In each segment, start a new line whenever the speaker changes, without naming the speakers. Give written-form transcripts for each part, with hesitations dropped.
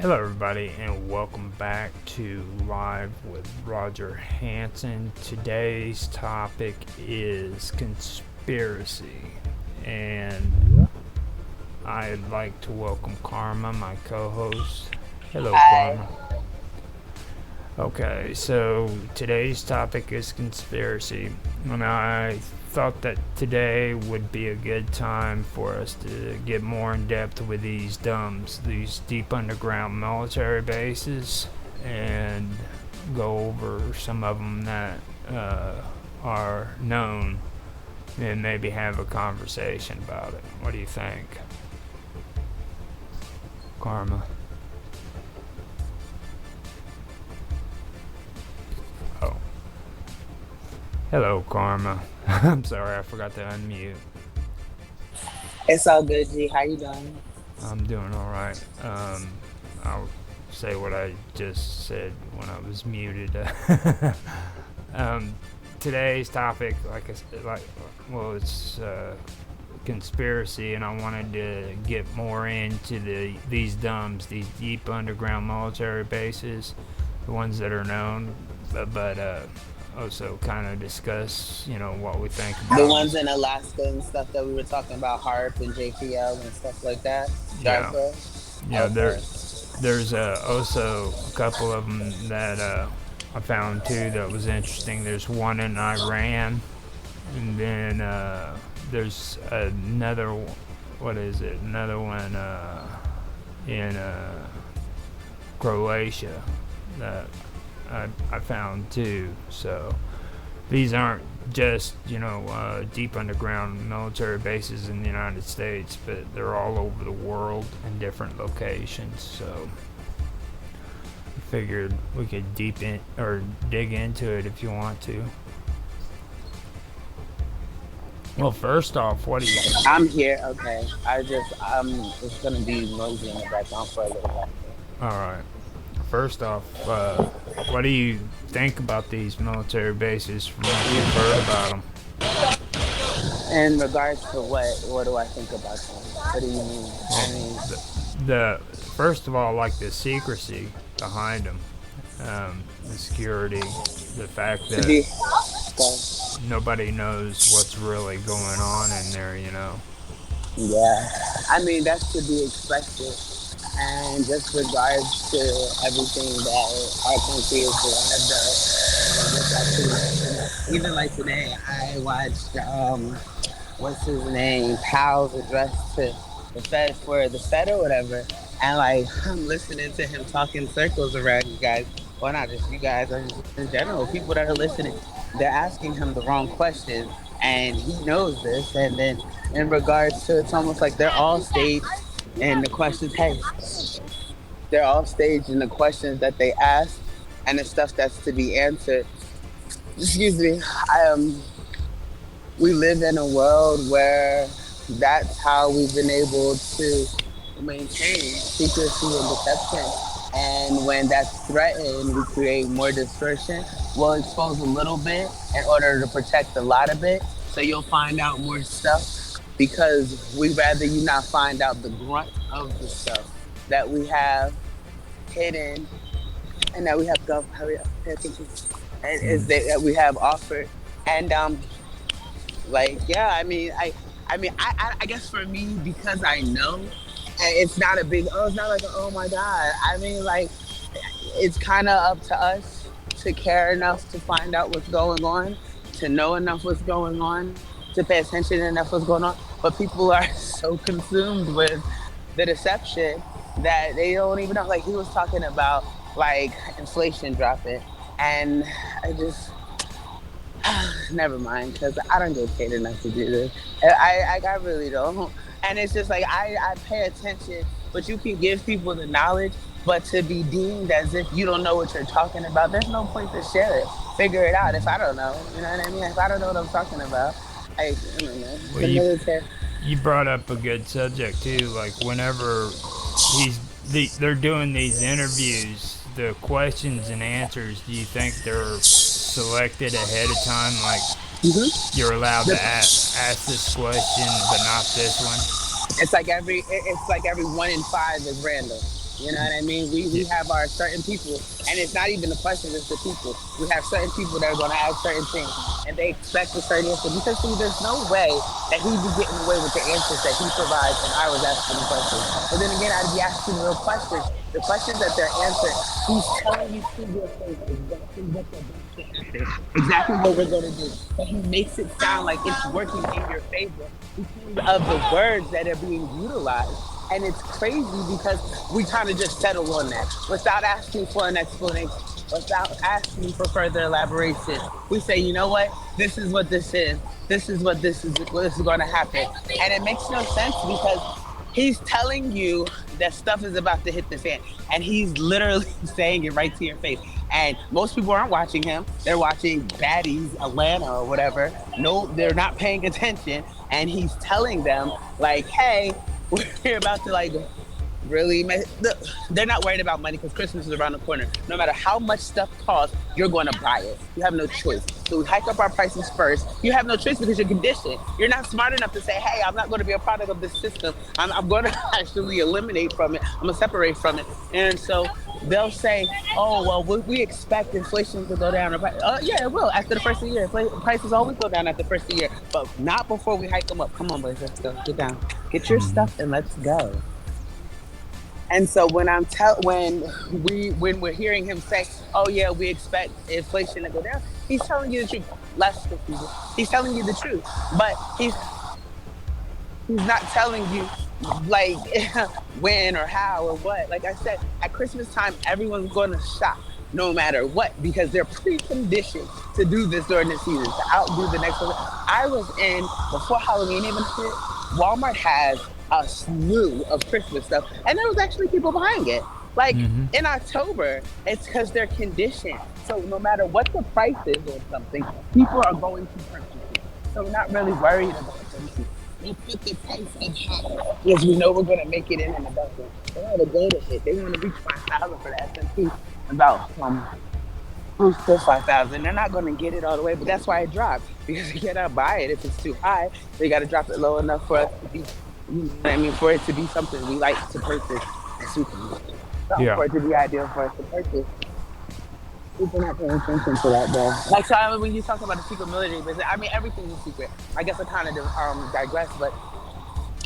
Hello, everybody, and welcome back to Live with Roger Hanson. Today's topic is conspiracy, and I'd like to welcome Karma, my co host. Hello,
Hi.
Karma. Okay, so today's topic is conspiracy, and I thought that today would be a good time for us to get more in depth with these DUMBs, these deep underground military bases, and go over some of them that are known and maybe have a conversation about it. What do you think, Karma? Oh, hello, Karma. I'm sorry, I forgot to unmute.
It's all good, G. How you doing?
I'm doing all right. I'll say what I just said when I was muted. um, Today's topic, like I said, it's conspiracy, and I wanted to get more into these DUMBs, these deep underground military bases, the ones that are known, but also kind of discuss, what we think
The
about them.
ones in Alaska and stuff that we were talking about, HARP and JPL and stuff like that.
Yeah,
DARPA.
yeah.
Okay.
There's also a couple of them that I found too that was interesting. There's one in Iran, and then there's another. What is it? Another one in Croatia that I found too. So these aren't just deep underground military bases in the United States, but they're all over the world in different locations. So I figured we could deep in or dig into it if you want to. Well, first off, what do you?
I'm here. Okay. It's going to be noisy in the background for a little while.
All right. First off, what do you think about these military bases from what you've heard about them?
In regards to what do I think about them? What do you mean? I
Well,
mean,
the first of all, like the secrecy behind them, the security, the fact
to
that
be, okay.
nobody knows what's really going on in there.
Yeah. I mean, that's to be expected. And just regards to everything that our country is derived of, what's actually, even like today, I watched, what's his name, Powell's address to the Fed for the Fed or whatever. And like, I'm listening to him talk in circles around you guys. Well, not just you guys, or just in general, people that are listening, they're asking him the wrong questions. And he knows this. And then in regards to, it's almost like they're all staged and the questions, hey, they're all staged in the questions that they ask and the stuff that's to be answered. Excuse me. I We live in a world where that's how we've been able to maintain secrecy and deception. And when that's threatened, we create more dispersion. We'll expose a little bit in order to protect a lot of it. So you'll find out more stuff because we rather you not find out the grunt of the stuff that we have hidden and that we have hurry up, pay attention, and is that we have offered. And like yeah, I guess for me because I know, and it's not a big oh, it's not like a, oh my god. I mean like it's kind of up to us to care enough to find out what's going on, to know enough what's going on, to pay attention enough what's going on. But people are so consumed with the deception that they don't even know. Like he was talking about like inflation dropping, and I just never mind because I don't get paid enough to do this. I really don't. And it's just like I pay attention, but you can give people the knowledge, but to be deemed as if you don't know what you're talking about, there's no point to share it. Figure it out if I don't know. You know what I mean? If I don't know what I'm talking about, I don't know.
Well,
The military.
you brought up a good subject too. Like whenever they're doing these interviews, the questions and answers. Do you think they're selected ahead of time? Like
Hmm.
you're allowed to ask this question, but not this one.
It's like every 1 in 5 is random. You know what I mean? We
Yeah.
have our certain people, and it's not even the questions, it's the people. We have certain people that are going to ask certain things, and they expect a certain answer. Because, see, there's no way that he'd be getting away with the answers that he provides when I was asking the questions. But then again, I'd be asking real questions. The questions that they're answering, he's telling you to your face exactly what they're going to happen, exactly what we're going to do. But he makes it sound like it's working in your favor because of the words that are being utilized. And it's crazy because we kind of just settle on that without asking for an explanation, without asking for further elaboration. We say, you know what? This is what this is. This is what this is going to happen. And it makes no sense because he's telling you that stuff is about to hit the fan. And he's literally saying it right to your face. And most people aren't watching him. They're watching Baddies, Atlanta, or whatever. No, they're not paying attention. And he's telling them, like, hey, we're about to like really they're not worried about money because Christmas is around the corner. No matter how much stuff costs, you're going to buy it. You have no choice. So we hike up our prices first. You have no choice because you're conditioned. You're not smart enough to say, hey, I'm not going to be a product of this system. I'm going to actually eliminate from it. I'm going to separate from it. And so they'll say, oh, well, we expect inflation to go down. Yeah, it will. After the first of the year, prices always go down after the first of the year, but not before we hike them up. Come on, boys, let's go. Get down. Get your
Mhm.
stuff and let's go. And so when we're hearing him say, "Oh yeah, we expect inflation to go down," he's telling you the truth. Less confusing. He's telling you the truth, but he's not telling you like when or how or what. Like I said, at Christmas time, everyone's going to shop no matter what because they're preconditioned to do this during the season to outdo the next one. I was in before Halloween even hit. Walmart has a slew of Christmas stuff, and there was actually people buying it. Like
Mhm.
in October, it's because they're conditioned. So no matter what the price is on something, people are going to purchase it. So we're not really worried about something. We put the price up high because we know we're going to make it in the dozen. They want to go to hit. They want to reach 5,000 for the S&P. About who's still 5,000. They're not going to get it all the way, but that's why it dropped because you cannot buy it if it's too high. They got to drop it low enough for us to be, you know what I mean, for it to be something we like to purchase. As we can,
Yeah.
for it to be ideal for us to purchase. People not paying attention to that though. Like so, I mean, when you talk about the secret military business, I mean everything's a secret. I guess I kind of digress, but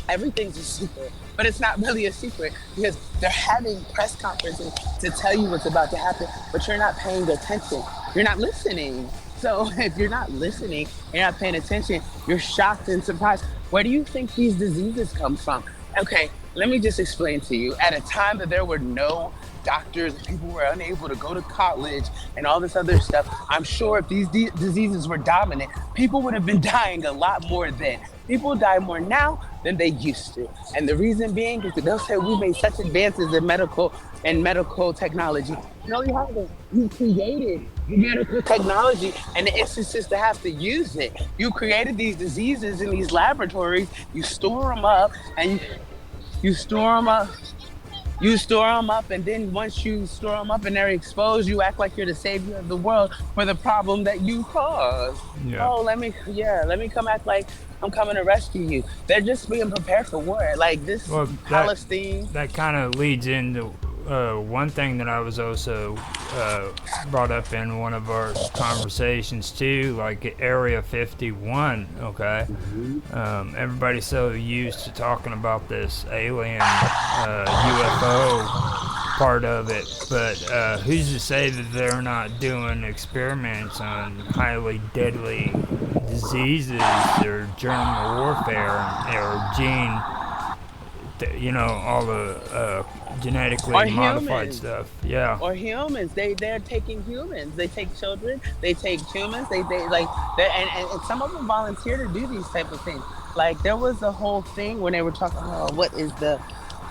everything's a secret. But it's not really a secret because they're having press conferences to tell you what's about to happen, but you're not paying attention. You're not listening. So if you're not listening, you're not paying attention, you're shocked and surprised. Where do you think these diseases come from? Okay, let me just explain to you. At a time that there were no doctors, people were unable to go to college and all this other stuff, I'm sure if these diseases were dominant, people would have been dying a lot more then. People die more now than they used to. And the reason being is that they'll say we made such advances in medical technology. No, you haven't. You created the medical technology and the instances to have to use it. You created these diseases in these laboratories, you store them up, and you store them up. You store them up, and then once you store them up and they're exposed, you act like you're the savior of the world for the problem that you caused.
Yeah.
Oh, let me come act like I'm coming to rescue you. They're just being prepared for war. Like this
Well,
Palestine.
that kind of leads into one thing that I was also brought up in one of our conversations too, like Area 51. Okay, everybody's so used to talking about this alien UFO part of it, but who's to say that they're not doing experiments on highly deadly diseases or germ warfare or gene, all the genetically
Or
modified
humans.
stuff. Yeah.
Or humans. They're taking humans. They take children. They take humans. They like and some of them volunteer to do these type of things. Like there was a whole thing when they were talking. Oh, what is the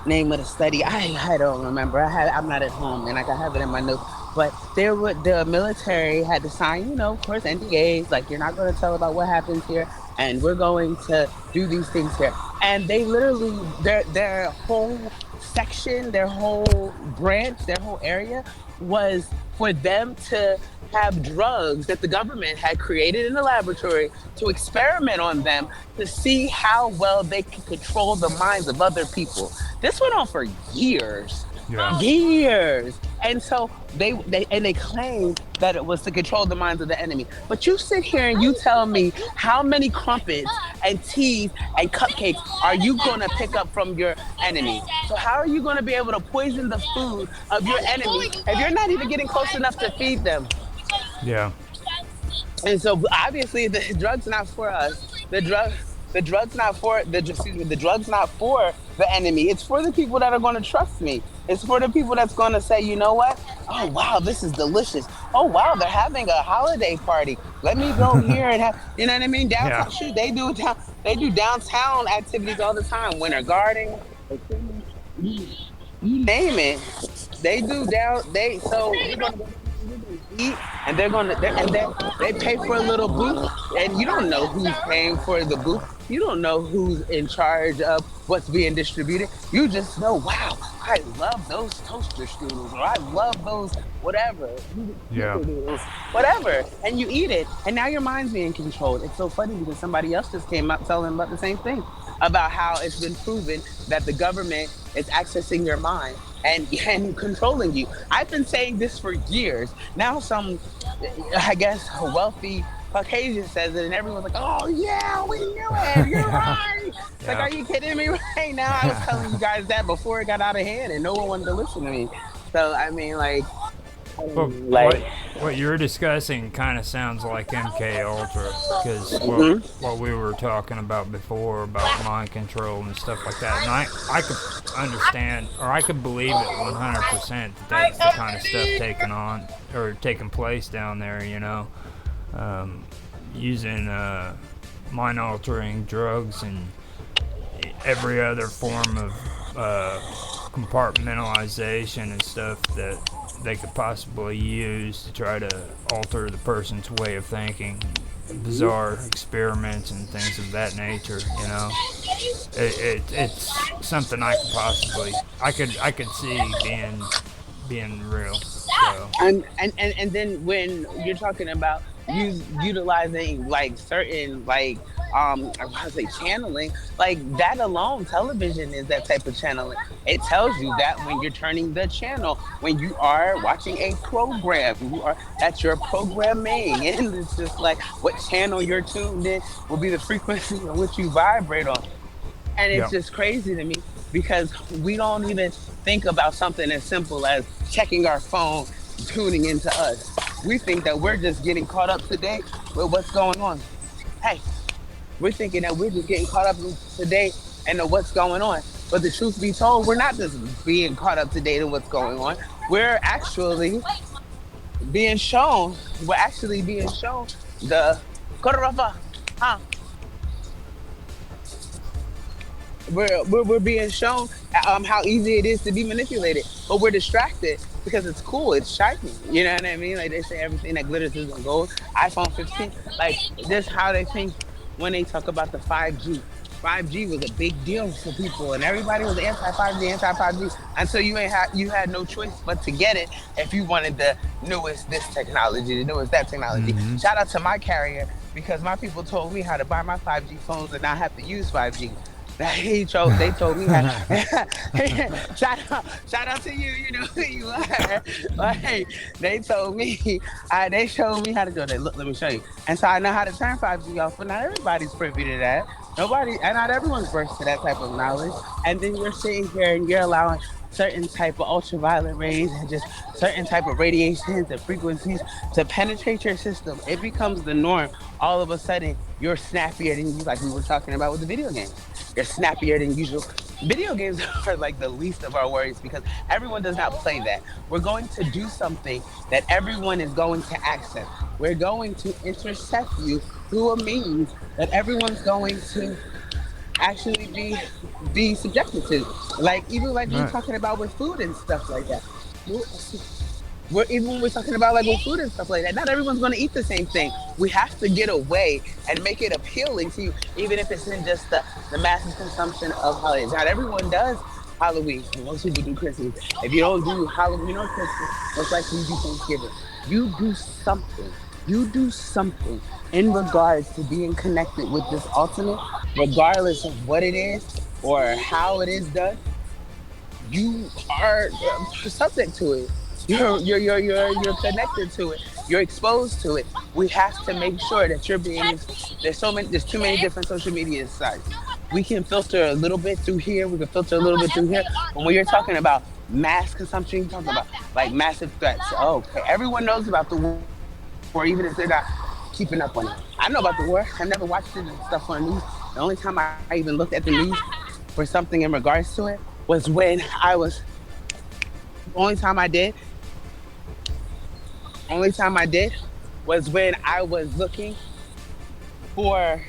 name of the study? I don't remember. I'm not at home and like I have it in my notes. But the military had to sign, of course, NDAs. Like you're not going to tell about what happens here, and we're going to do these things here. And they literally their whole section, their whole branch, their whole area was for them to have drugs that the government had created in the laboratory to experiment on them to see how well they could control the minds of other people. This went on for years.
Yeah.
Years. And so they claim that it was to control the minds of the enemy. But you sit here and you tell me how many crumpets and teas and cupcakes are you gonna pick up from your enemy? So how are you gonna be able to poison the food of your enemy if you're not even getting close enough to feed them?
Yeah.
And so obviously the drug's not for us. The drug's not for the drug's not for the enemy. It's for the people that are going to trust me. It's for the people that's going to say, you know what? Oh wow, this is delicious. Oh wow, they're having a holiday party. Let me go here and have, you know what I mean?
Yeah.
Downtown, shoot, they do downtown activities all the time. Winter gardening, you name it. They do down. They so you're gonna go eat, and they pay for a little booth, and you don't know who's paying for the booth. You don't know who's in charge of what's being distributed. You just know, wow, I love those toaster strudels, or I love those whatever,
Yeah.
noodles, whatever, and you eat it, and now your mind's being controlled. It's so funny because somebody else just came out telling about the same thing, about how it's been proven that the government is accessing your mind and controlling you. I've been saying this for years. Now some, I guess, wealthy Caucasian says it, and everyone's like, "Oh yeah, we knew it. You're right." It's like,
Yeah.
are you kidding me right now? I was telling you guys that before it got out of hand, and no one wanted to listen to me. So I mean,
Well,
like,
what you're discussing kind of sounds like MK Ultra, because
mhm.
what we were talking about before about mind control and stuff like that, and I could understand, or I could believe it 100% that that's the kind of stuff taken on or taking place down there. Um, using mind altering drugs and every other form of compartmentalization and stuff that they could possibly use to try to alter the person's way of thinking. Bizarre experiments and things of that nature. It's something I could see being real. So
And then when you're talking about utilizing like certain like I want to say channeling, like that alone, television is that type of channeling. It tells you that when you're turning the channel, when you are watching a program, that's your programming, and it's just like what channel you're tuned in will be the frequency in which you vibrate on. And it's
yeah,
just crazy to me because we don't even think about something as simple as checking our phone, tuning into us. We think that we're just getting caught up today with what's going on. Hey, we're thinking that we're just getting caught up today and know what's going on. But the truth be told, we're not just being caught up to date in what's going on. We're actually being shown, we're actually being shown the Korofa, huh? We're being shown how easy it is to be manipulated, but we're distracted because it's cool, it's shiny. You know what I mean? Like they say, everything that glitters isn't gold. iPhone 15, like this, how they think when they talk about the 5G. 5G was a big deal for people, and everybody was anti 5G, anti 5G until you had no choice but to get it if you wanted the newest this technology, the newest that technology.
hmm
Shout out to my carrier because my people told me how to buy my 5G phones and not have to use 5G. They told me how. Shout out to you. You know who you are. Like they told me, they showed me how to do that. Look, let me show you. And so I know how to turn 5G off, but not everybody's privy to that. Nobody, and not everyone's versed to that type of knowledge. And then you're sitting here and you're allowing certain type of ultraviolet rays and just certain type of radiations and frequencies to penetrate your system. It becomes the norm. All of a sudden, you're snappier than you, like we were talking about with the video games. You're snappier than usual. Video games are like the least of our worries because everyone does not play that. We're going to do something that everyone is going to access. We're going to intercept you through a means that everyone's going to actually be subjected to. Like even like we are
right.
talking about with food and stuff like that. We're even when we're talking about like with food and stuff like that. Not everyone's gonna eat the same thing. We have to get away and make it appealing to you, even if it's in just the massive consumption of holidays. Not everyone does Halloween. Most people do Christmas. If you don't do Halloween or Christmas, most likely you do Thanksgiving. You do something. You do something in regards to being connected with this ultimate, regardless of what it is or how it is done. you are subject to it. You're connected to it. You're exposed to it. We have to make sure that you're being. There's too many different social media sites. We can filter a little bit through here. We can filter a little bit through here. But when you're talking about mass consumption, you're talking about like massive threats. Oh, okay, everyone knows about the war, even if they're not keeping up on it. I know about the war. I never watched it and stuff on the news. The only time I even looked at the news for something in regards to it was when I was. Only time I did. Only time I did was when I was looking for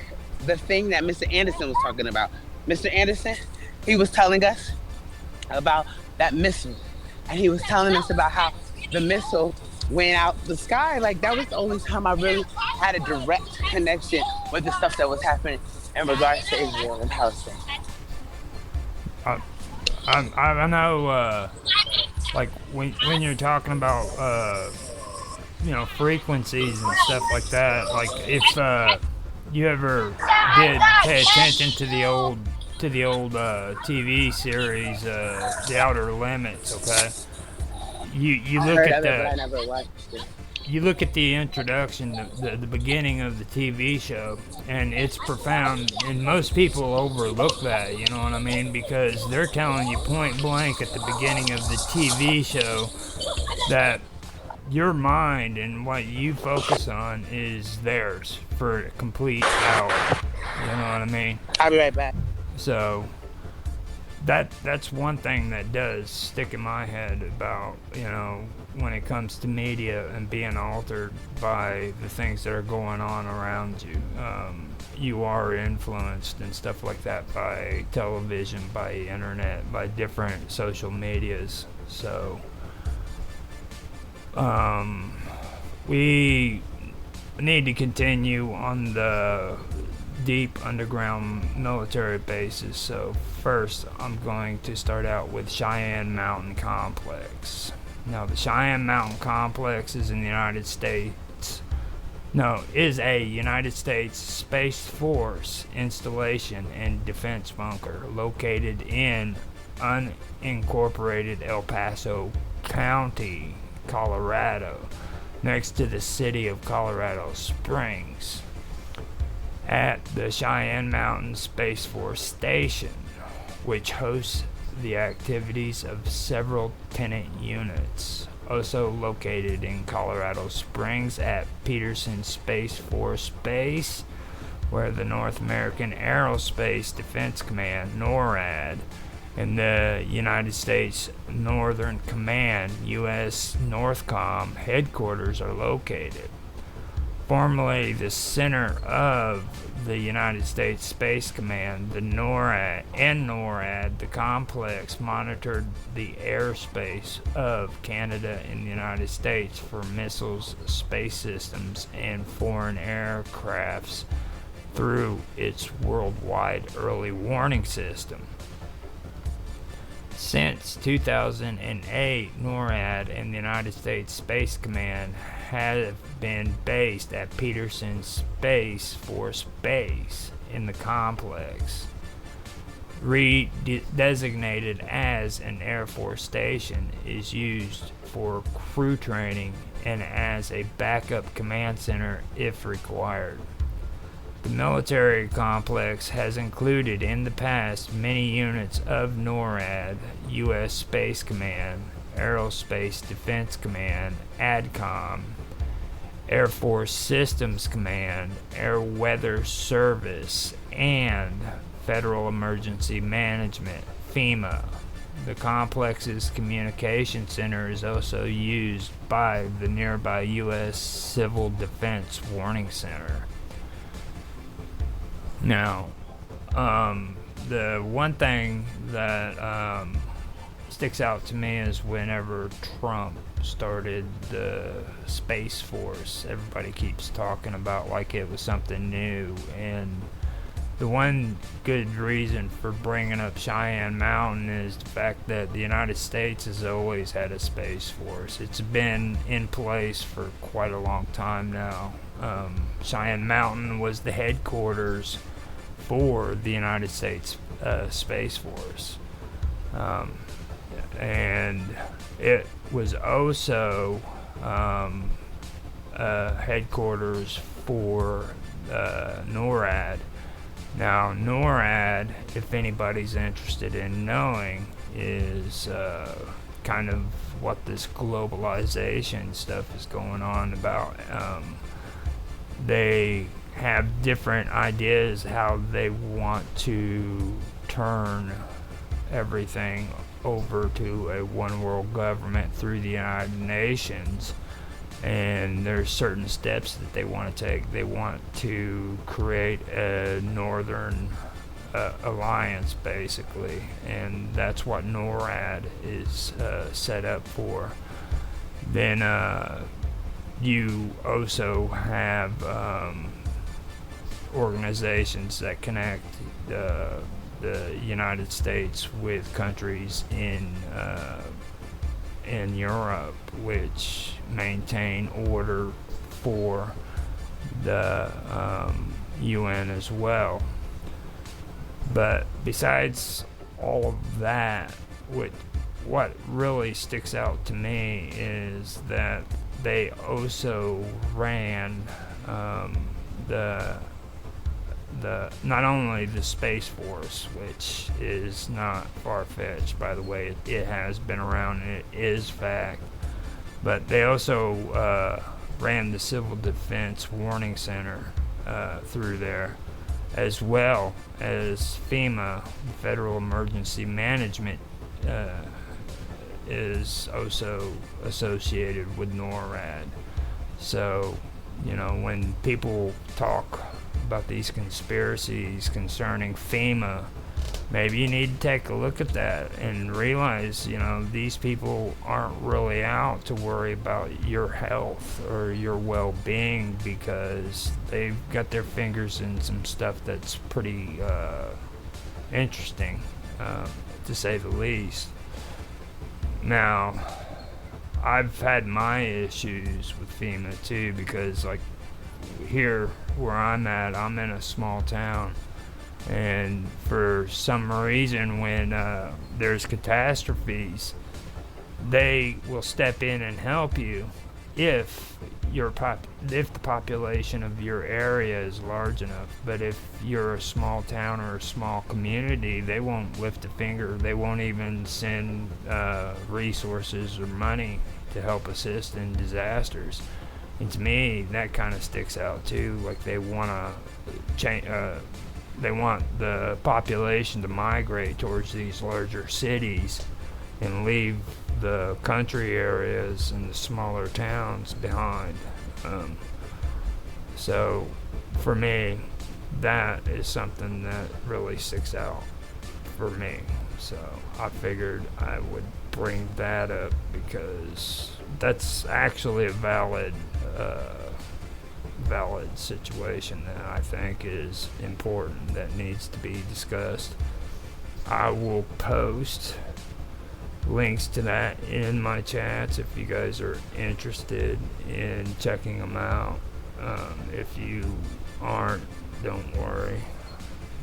the thing that Mr. Anderson was talking about. Mr. Anderson, he was telling us about that missile, and he was telling us about how the missile went out the sky. Like that was the only time I really had a direct connection with the stuff that was happening in regards to Israel and Palestine.
I, I know, like when you're talking about, frequencies and stuff like that. Like if you ever did pay attention to the old TV series, The Outer Limits. Okay, you
I
look
heard
at
of it, but I
the
never watched it.
you look at the introduction, the beginning of the TV show, and it's profound. And most people overlook that, you know what I mean? Because they're telling you point blank at the beginning of the TV show that your mind and what you focus on is theirs for a complete hour. You know what I mean?
I'll be right back.
So that's one thing that does stick in my head about, when it comes to media and being altered by the things that are going on around you. You are influenced and stuff like that by television, by internet, by different social medias. So we need to continue on the deep underground military bases. So first, I'm going to start out with Cheyenne Mountain Complex. Now, the Cheyenne Mountain Complex is in the United States. No, is a United States Space Force installation and defense bunker located in unincorporated El Paso County, Colorado, next to the city of Colorado Springs. At the Cheyenne Mountain Space Force Station, which hosts the activities of several tenant units, also located in Colorado Springs at Peterson Space Force Base, where the North American Aerospace Defense Command, NORAD, and the United States Northern Command, U.S. NORTHCOM headquarters are located. Formerly the center of the United States Space Command, the NORAD, the complex monitored the airspace of Canada and the United States for missiles, space systems, and foreign aircrafts through its worldwide early warning system. Since 2008, NORAD and the United States Space Command have been based at Peterson Space Force Base in the complex. Redesignated as an Air Force station, is used for crew training and as a backup command center if required. The military complex has included in the past many units of NORAD, U.S. Space Command, Aerospace Defense Command, ADCOM, Air Force Systems Command, Air Weather Service, and Federal Emergency Management, FEMA. The complex's communication center is also used by the nearby U.S. Civil Defense Warning Center. Now, the one thing that sticks out to me is whenever Trump started the Space Force, everybody keeps talking about like it was something new. And the one good reason for bringing up Cheyenne Mountain is the fact that the United States has always had a Space Force. It's been in place for quite a long time now. Cheyenne Mountain was the headquarters for the United States Space Force. and it was also headquarters for NORAD. Now, NORAD, if anybody's interested in knowing, is kind of what this globalization stuff is going on about. They have different ideas how they want to turn everything over to a one world government through the United Nations, and there's certain steps that they want to take. They want to create a northern alliance, basically, and that's what NORAD is set up for. Then you also have organizations that connect the United States with countries in Europe, which maintain order for the UN as well. But besides all of that, what really sticks out to me is that they also ran the not only the Space Force, which is not far-fetched, by the way, it has been around and it is fact, but they also ran the Civil Defense Warning Center through there, as well as FEMA, Federal Emergency Management, is also associated with NORAD. So, when people talk about these conspiracies concerning FEMA, maybe you need to take a look at that and realize, these people aren't really out to worry about your health or your well-being, because they've got their fingers in some stuff that's pretty interesting, to say the least. Now, I've had my issues with FEMA too, because like here where I'm at, I'm in a small town, and for some reason when there's catastrophes, they will step in and help you if the population of your area is large enough. But if you're a small town or a small community, they won't lift a finger. They won't even send resources or money to help assist in disasters. And to me, that kind of sticks out too. Like they want to change. They want the population to migrate towards these larger cities and leave the country areas and the smaller towns behind. So for me, that is something that really sticks out for me. So I figured I would bring that up because that's actually a valid situation that I think is important, that needs to be discussed. I will post links to that in my chats if you guys are interested in checking them out. If you aren't, don't worry,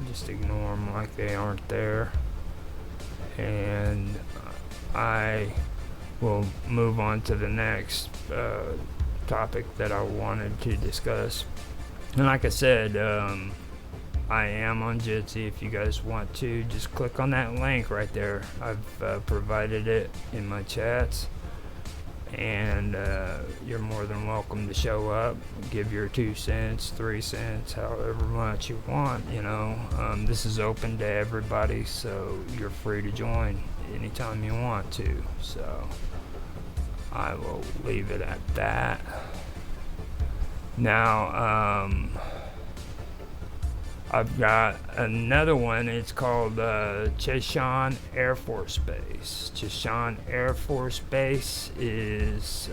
just ignore them like they aren't there, and I will move on to the next topic that I wanted to discuss. And like I said, I am on Jitsi. If you guys want to, just click on that link right there. I've provided it in my chats, and you're more than welcome to show up, give your 2 cents, 3 cents, however much you want. This is open to everybody, so you're free to join anytime you want to. So I will leave it at that. Now, I've got another one. It's called Cheonan Air Force Base. Cheonan Air Force Base is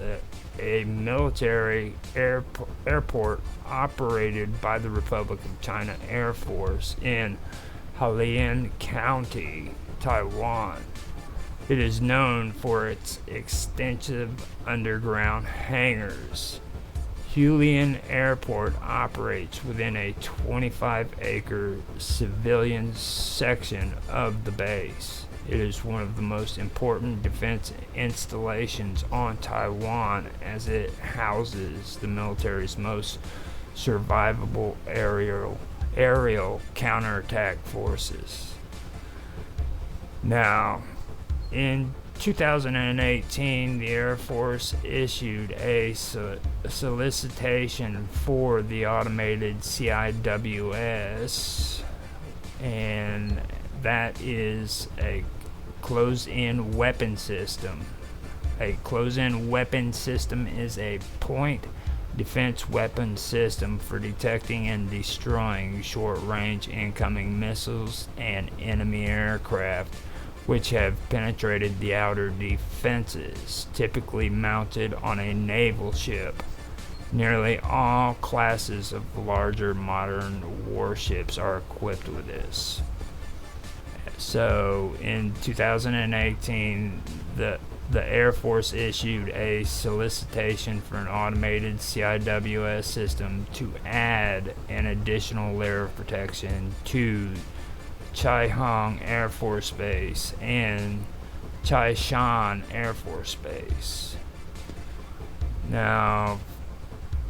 a military airport operated by the Republic of China Air Force in Haidian County, Taiwan. It is known for its extensive underground hangars. Hualien Airport operates within a 25-acre civilian section of the base. It is one of the most important defense installations on Taiwan as it houses the military's most survivable aerial counterattack forces. Now, in 2018, the Air Force issued a solicitation for the automated CIWS, and that is a closed-in weapon system. A closed-in weapon system is a point defense weapon system for detecting and destroying short-range incoming missiles and enemy aircraft which have penetrated the outer defenses, typically mounted on a naval ship. Nearly all classes of larger modern warships are equipped with this. So in 2018, the Air Force issued a solicitation for an automated CIWS system to add an additional layer of protection to Chai Hong Air Force Base and Chai Shan Air Force Base. Now,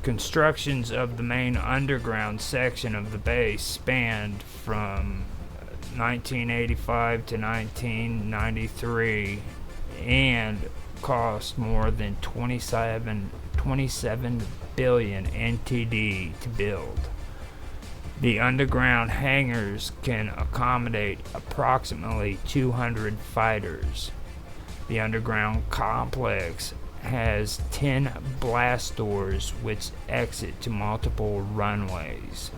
constructions of the main underground section of the base spanned from 1985 to 1993 and cost more than 27 billion NTD to build. The underground hangars can accommodate approximately 200 fighters. The underground complex has 10 blast doors which exit to multiple runways.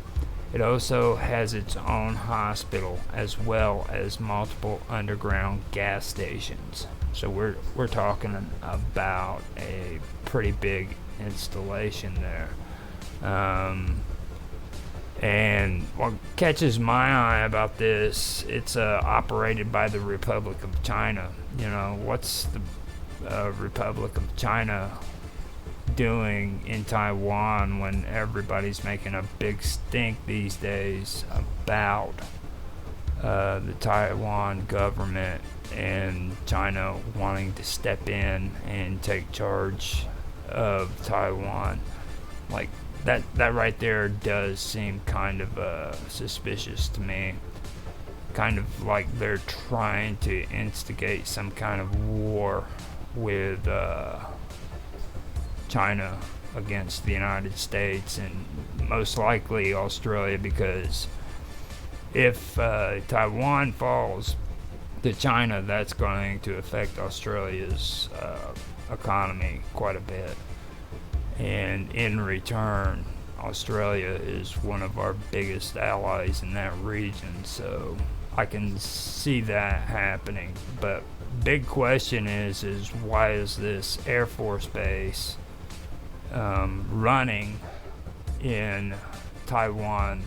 It also has its own hospital as well as multiple underground gas stations. So we're talking about a pretty big installation there. And what catches my eye about this, it's operated by the Republic of China. You know, what's the Republic of China doing in Taiwan when everybody's making a big stink these days about the Taiwan government and China wanting to step in and take charge of Taiwan? Like, that right there does seem kind of suspicious to me. Kind of like they're trying to instigate some kind of war with China against the United States and most likely Australia, because if Taiwan falls to China, that's going to affect Australia's economy quite a bit. And in return, Australia is one of our biggest allies in that region, so I can see that happening. But big question is why is this Air Force base running in Taiwan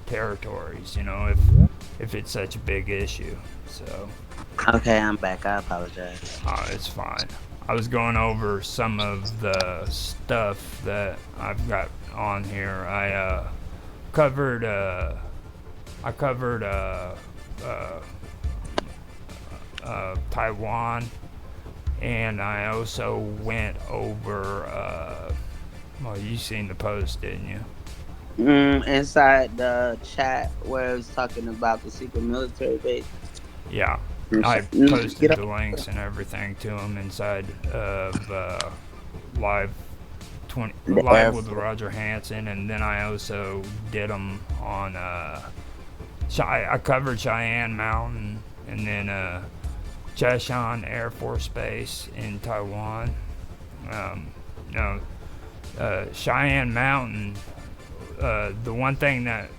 territories? You know, if it's such a big issue. So.
Okay, I'm back. I apologize.
Oh, it's fine. I was going over some of the stuff that I've got on here. I covered Taiwan, and I also went over. Well, you seen the post, didn't you?
Inside the chat where it was talking about the secret military base.
Yeah. I posted the links and everything to them inside of Live with Roger Hansen, and then I also did them on I covered Cheyenne Mountain and then Chashan Air Force Base in Taiwan. Cheyenne Mountain, the one thing that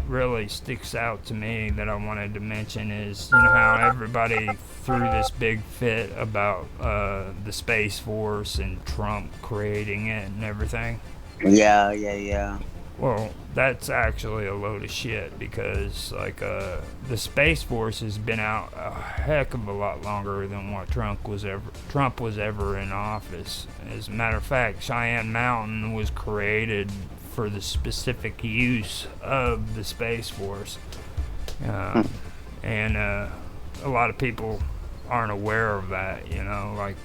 really sticks out to me that I wanted to mention is, you know how everybody threw this big fit about the Space Force and Trump creating it and everything?
Yeah.
Well, that's actually a load of shit, because like the Space Force has been out a heck of a lot longer than what Trump was ever in office. As a matter of fact, Cheyenne Mountain was created for the specific use of the Space Force. And a lot of people aren't aware of that, you know, like,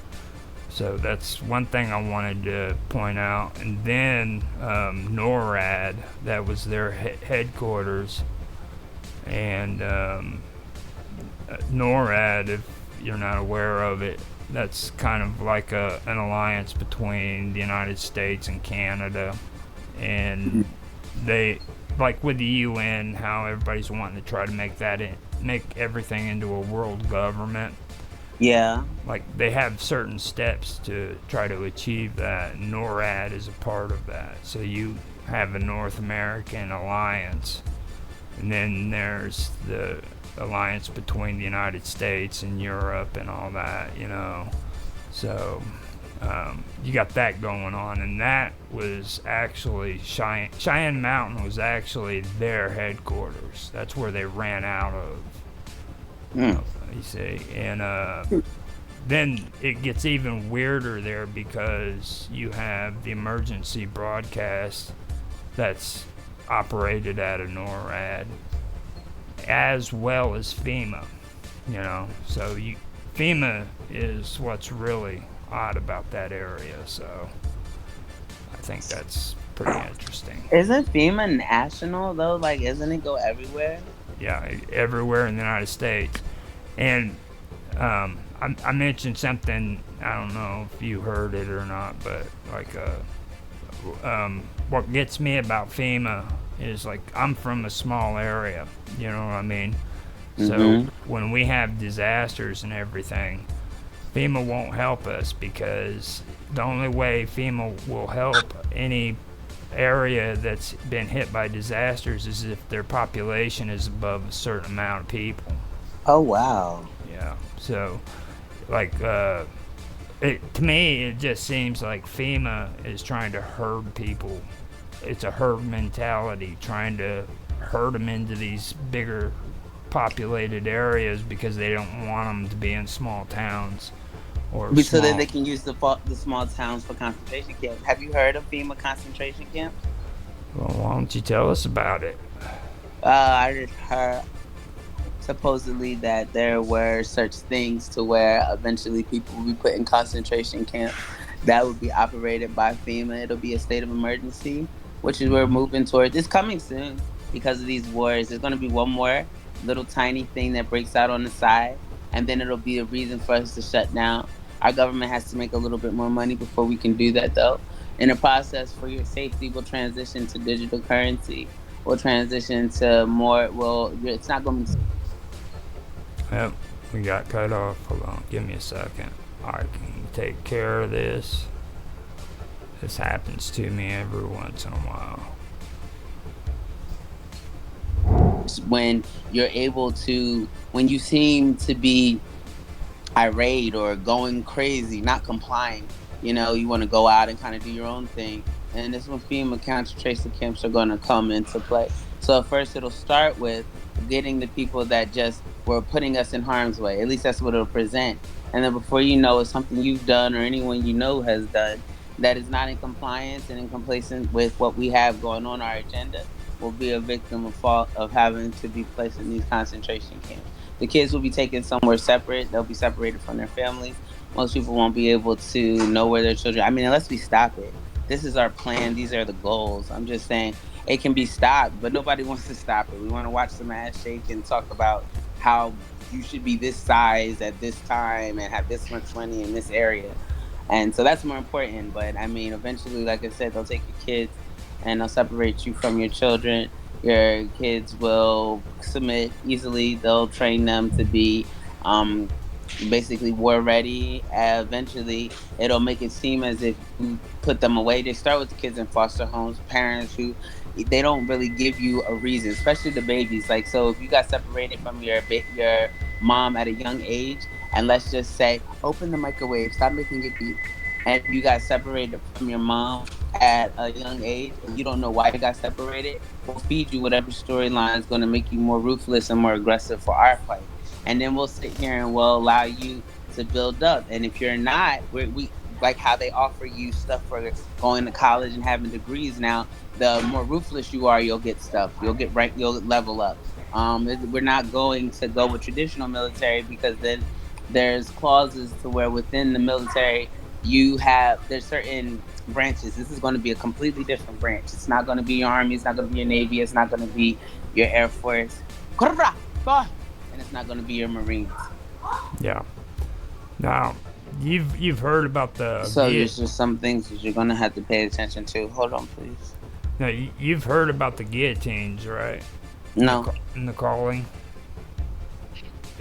so that's one thing I wanted to point out. And then NORAD, that was their headquarters. And NORAD, if you're not aware of it, that's kind of like an alliance between the United States and Canada. And they, like with the UN, how everybody's wanting to try to make everything into a world government.
Yeah.
Like they have certain steps to try to achieve that. NORAD is a part of that. So you have a North American alliance, and then there's the alliance between the United States and Europe and all that, you know. So you got that going on, and that was actually Cheyenne Mountain was actually their headquarters. That's where they ran out of. You see, and then it gets even weirder there because you have the emergency broadcast that's operated out of NORAD, as well as FEMA. You know, so FEMA is what's really odd about that area. So I think that's pretty interesting.
Isn't FEMA national though? Like, isn't it go everywhere?
Yeah, everywhere in the United States. And I mentioned something, I don't know if you heard it or not, but like what gets me about FEMA is like I'm from a small area, you know what I mean? So when we have disasters and everything, FEMA won't help us because the only way FEMA will help any area that's been hit by disasters is if their population is above a certain amount of people.
Oh wow.
Yeah. So, like, to me, it just seems like FEMA is trying to herd people. It's a herd mentality, trying to herd them into these bigger populated areas because they don't want them to be in small towns or
So then they can use the small towns for concentration camps. Have you heard of FEMA concentration camps?
Well, why don't you tell us about it?
I just heard supposedly that there were such things to where eventually people will be put in concentration camps that would be operated by FEMA. It'll be a state of emergency, which is we're moving towards. It's coming soon because of these wars. There's going to be one more little tiny thing that breaks out on the side, and then it'll be a reason for us to shut down. Our government has to make a little bit more money before we can do that, though. In the process, for your safety, we'll transition to digital currency. We'll transition to more. Well, it's not going to be.
Yep, we got cut off. Hold on, give me a second. I can take care of this. This happens to me every once in a while.
When you're able to, when you seem to be irate or going crazy, not complying, you know, you want to go out and kind of do your own thing. And this is when FEMA concentration camps are going to come into play. So first it'll start with getting the people that just were putting us in harm's way. At least that's what it'll present. And then before you know, it's something you've done or anyone you know has done that is not in compliance and in complacent with what we have going on our agenda, will be a victim of having to be placed in these concentration camps. The kids will be taken somewhere separate. They'll be separated from their families. Most people won't be able to know where their children. I mean, unless we stop it. This is our plan. These are the goals. I'm just saying it can be stopped, but nobody wants to stop it. We want to watch some ass shake and talk about how you should be this size at this time and have this much money in this area. And so that's more important. But I mean, eventually, like I said, they'll take your kids and they'll separate you from your children. Your kids will submit easily. They'll train them to be basically war ready. Eventually, it'll make it seem as if you put them away. They start with the kids in foster homes, parents who they don't really give you a reason, especially the babies. Like, so if you got separated from your mom at a young age, and let's just say, open the microwave, stop making it beep, and you got separated from your mom at a young age, and you don't know why you got separated, we'll feed you whatever storyline is going to make you more ruthless and more aggressive for our fight. And then we'll sit here and we'll allow you to build up. And if you're not, we like how they offer you stuff for going to college and having degrees now, the more ruthless you are, you'll get stuff. You'll get ranked, you'll level up. We're not going to go with traditional military because then there's clauses to where within the military there's certain branches. This is going to be a completely different branch. It's not going to be your army. It's not going to be your navy. It's not going to be your air force, and it's not going to be your marines.
Yeah. Now, you've heard about the
So there's just some things that you're going to have to pay attention to. Hold on, please.
now you've heard about the guillotines, right?
No.
In the calling.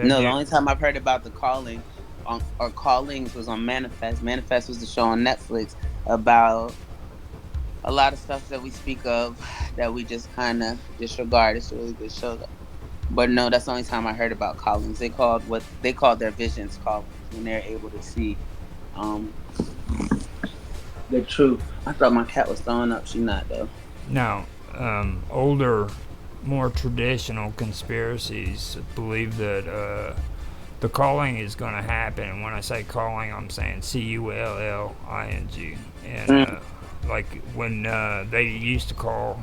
No, the only time I've heard about the calling or callings was on Manifest. Manifest was the show on Netflix about a lot of stuff that we speak of that we just kind of disregard. It's a really good show, though. But no, that's the only time I heard about callings. They called their visions callings when they're able to see the truth. I thought my cat was throwing up. She not, though.
Now, older, more traditional conspiracies believe that the calling is going to happen. And when I say calling, I'm saying CULLING. And like when they used to call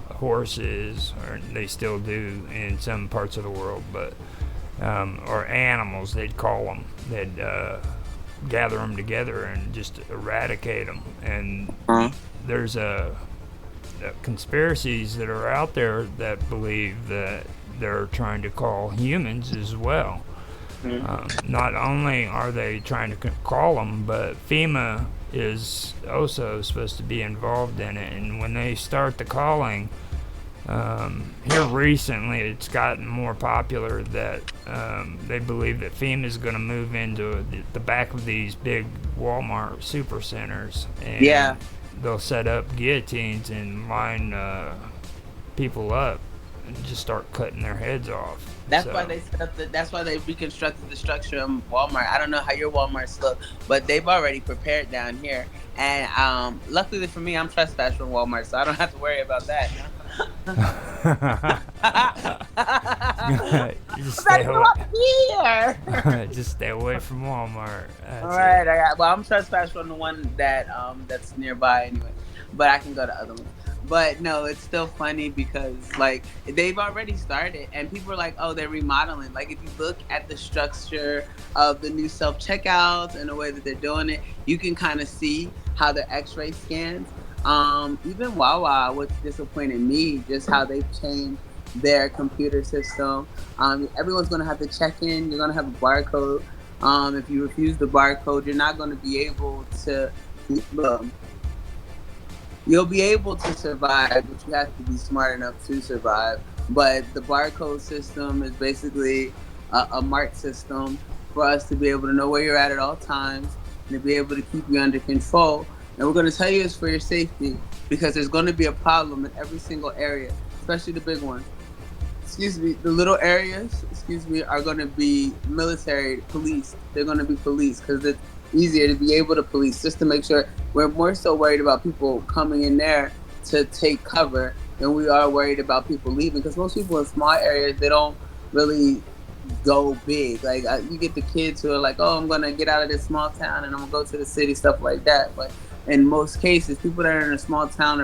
horses, or they still do in some parts of the world, but or animals, they'd call them. They'd gather them together and just eradicate them. And there's conspiracies that are out there that believe that they're trying to call humans as well. Not only are they trying to call them, but FEMA is also supposed to be involved in it. And when they start the calling, here recently it's gotten more popular that they believe that FEMA is going to move into the back of these big Walmart super centers. And they'll set up guillotines and line people up and just start cutting their heads off.
That's why they set up that's why they reconstructed the structure of Walmart. I don't know how your Walmarts look, but they've already prepared down here. And luckily for me, I'm trespassed from Walmart, so I don't have to worry about that.
Just stay away. Just stay away from Walmart.
All right, I'm trespassed from the one that that's nearby anyway, but I can go to other ones. But no, it's still funny because like they've already started, and people are like, "Oh, they're remodeling." Like if you look at the structure of the new self-checkouts and the way that they're doing it, you can kind of see how the X-ray scans. Even Wawa, what's disappointed me, just how they've changed their computer system. Everyone's gonna have to check in. You're gonna have a barcode. If you refuse the barcode, you're not gonna be able to. You'll be able to survive, but you have to be smart enough to survive. But the barcode system is basically a mark system for us to be able to know where you're at all times and to be able to keep you under control. And we're going to tell you it's for your safety because there's going to be a problem in every single area, especially the big ones. The little areas, are going to be military, police. They're going to be police because it's easier to be able to police, just to make sure. We're more so worried about people coming in there to take cover than we are worried about people leaving, because most people in small areas, they don't really go big. Like you get the kids who are like, oh, I'm gonna get out of this small town and I'm gonna go to the city, stuff like that. But in most cases, people that are in a small town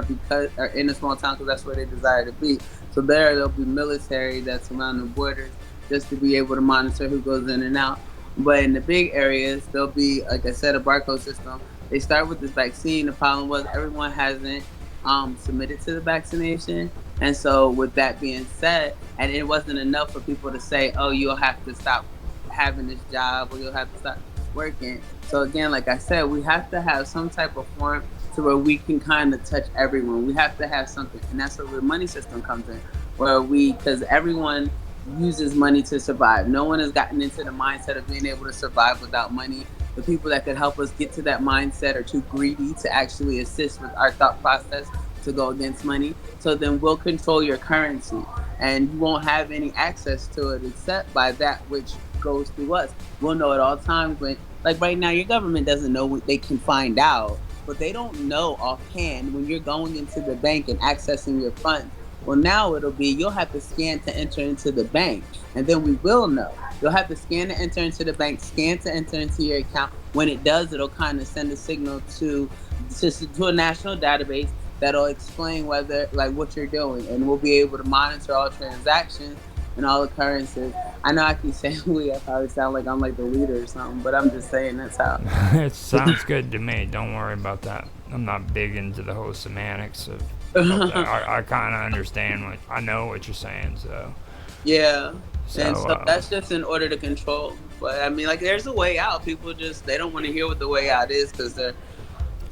are in a small town because that's where they desire to be. So there'll be military that's around the borders just to be able to monitor who goes in and out. But in the big areas, there'll be, like I said, a barcode system. They start with this vaccine. The problem was everyone hasn't submitted to the vaccination. And so with that being said, and it wasn't enough for people to say, oh, you'll have to stop having this job or you'll have to stop working. So again, like I said, we have to have some type of form to where we can kind of touch everyone. We have to have something. And that's where the money system comes in, because everyone uses money to survive. No one has gotten into the mindset of being able to survive without money. The people that could help us get to that mindset are too greedy to actually assist with our thought process to go against money. So then we'll control your currency and you won't have any access to it except by that which goes through us. We'll know at all times when, like right now, your government doesn't know what they can find out, but they don't know offhand when you're going into the bank and accessing your funds. Well, now it'll be, you'll have to scan to enter into the bank, and then we will know. You'll have to scan to enter into the bank, scan to enter into your account. When it does, it'll kind of send a signal to a national database that'll explain whether, like, what you're doing, and we'll be able to monitor all transactions and all occurrences. I know I keep saying we. I probably sound like I'm like the leader or something, but I'm just saying that's how.
It sounds good to me. Don't worry about that. I'm not big into the whole semantics of that. I kind of understand I know what you're saying.
Yeah. And
So
so that's just in order to control. But I mean, like, there's a way out. People just, they don't want to hear what the way out is because they're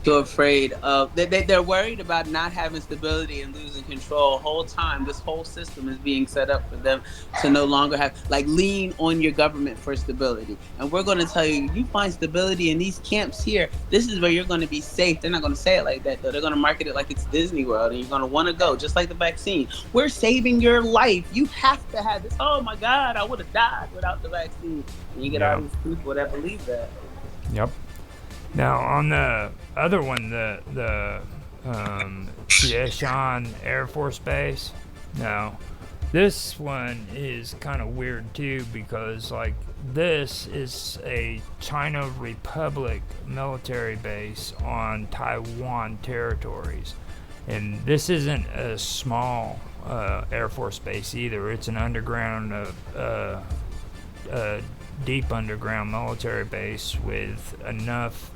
too afraid of, they're worried about not having stability and losing control. Whole time this whole system is being set up for them to no longer have, like, lean on your government for stability. And we're going to tell you, you find stability in these camps here, this is where you're going to be safe. They're not going to say it like that though. They're going to market it like it's Disney World and you're going to want to go, just like the vaccine. We're saving your life, you have to have this. Oh my God, I would have died without the vaccine. And you get all these people that believe that.
yep. Now on the other one, the Tieshan Air Force Base. Now, this one is kind of weird too because like this is a China Republic military base on Taiwan territories, and this isn't a small Air Force base either. It's an underground, deep underground military base with enough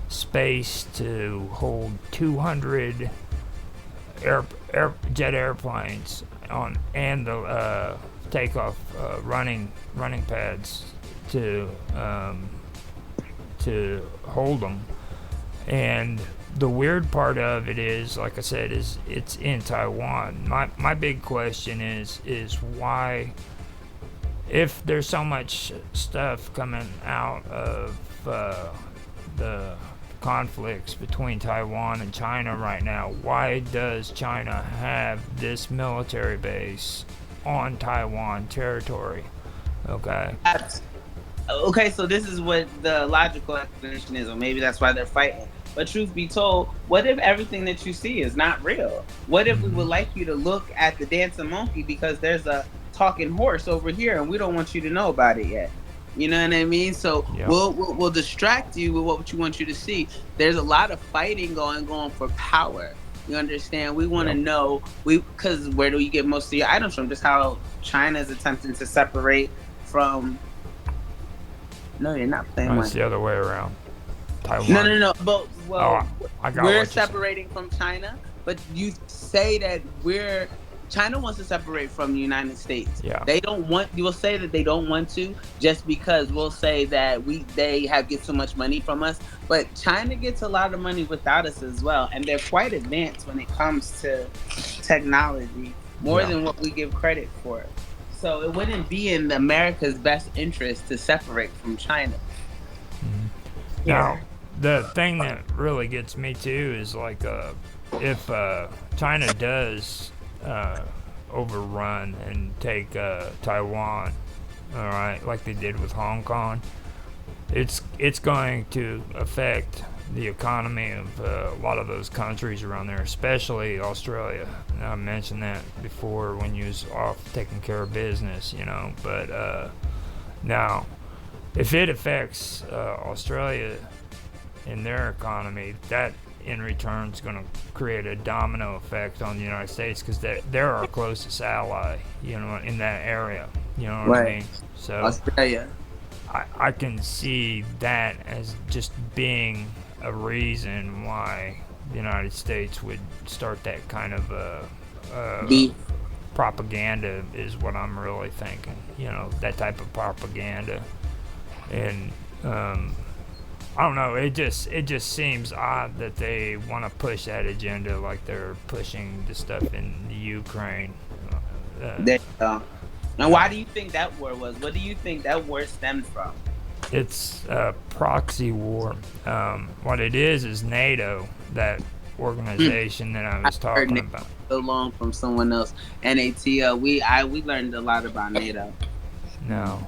space to hold 200 jet airplanes on, and the takeoff running pads to hold them. And the weird part of it is, like I said, is it's in Taiwan. My big question is why, if there's so much stuff coming out of the conflicts between Taiwan and China right now, why does China have this military base on Taiwan territory?
Okay, so this is what the logical explanation is, or maybe that's why they're fighting. But truth be told, what if everything that you see is not real? What if we would like you to look at the dancing monkey because there's a talking horse over here and we don't want you to know about it yet? You know what I mean? So we'll distract you with what you want you to see. There's a lot of fighting going on for power. You understand? We want to know, because where do you get most of your items from? Just how China is attempting to separate from. No, you're not playing.
It's the other way around. Taiwan.
No. But we're separating from China, but you say that China wants to separate from the United States.
Yeah.
They don't want. You will say that they don't want to, just because we'll say that they get so much money from us. But China gets a lot of money without us as well, and they're quite advanced when it comes to technology, more than what we give credit for. So it wouldn't be in America's best interest to separate from China.
Mm-hmm. Now, the thing that really gets me too is like, if China does overrun and take Taiwan, all right, like they did with Hong Kong, it's going to affect the economy of a lot of those countries around there, especially Australia. And I mentioned that before when you was off taking care of business, but now if it affects Australia in their economy, that in return is going to create a domino effect on the United States, because they're our closest ally, in that area. You know what I mean? So
Australia.
I can see that as just being a reason why the United States would start that kind of propaganda, is what I'm really thinking. That type of propaganda. And I don't know. It just seems odd that they want to push that agenda like they're pushing the stuff in the Ukraine.
Now, why do you think that war was? What do you think that war stemmed from?
It's a proxy war. What it is NATO, that organization that I was talking about.
So long from someone else. NATO. We learned a lot about NATO.
No.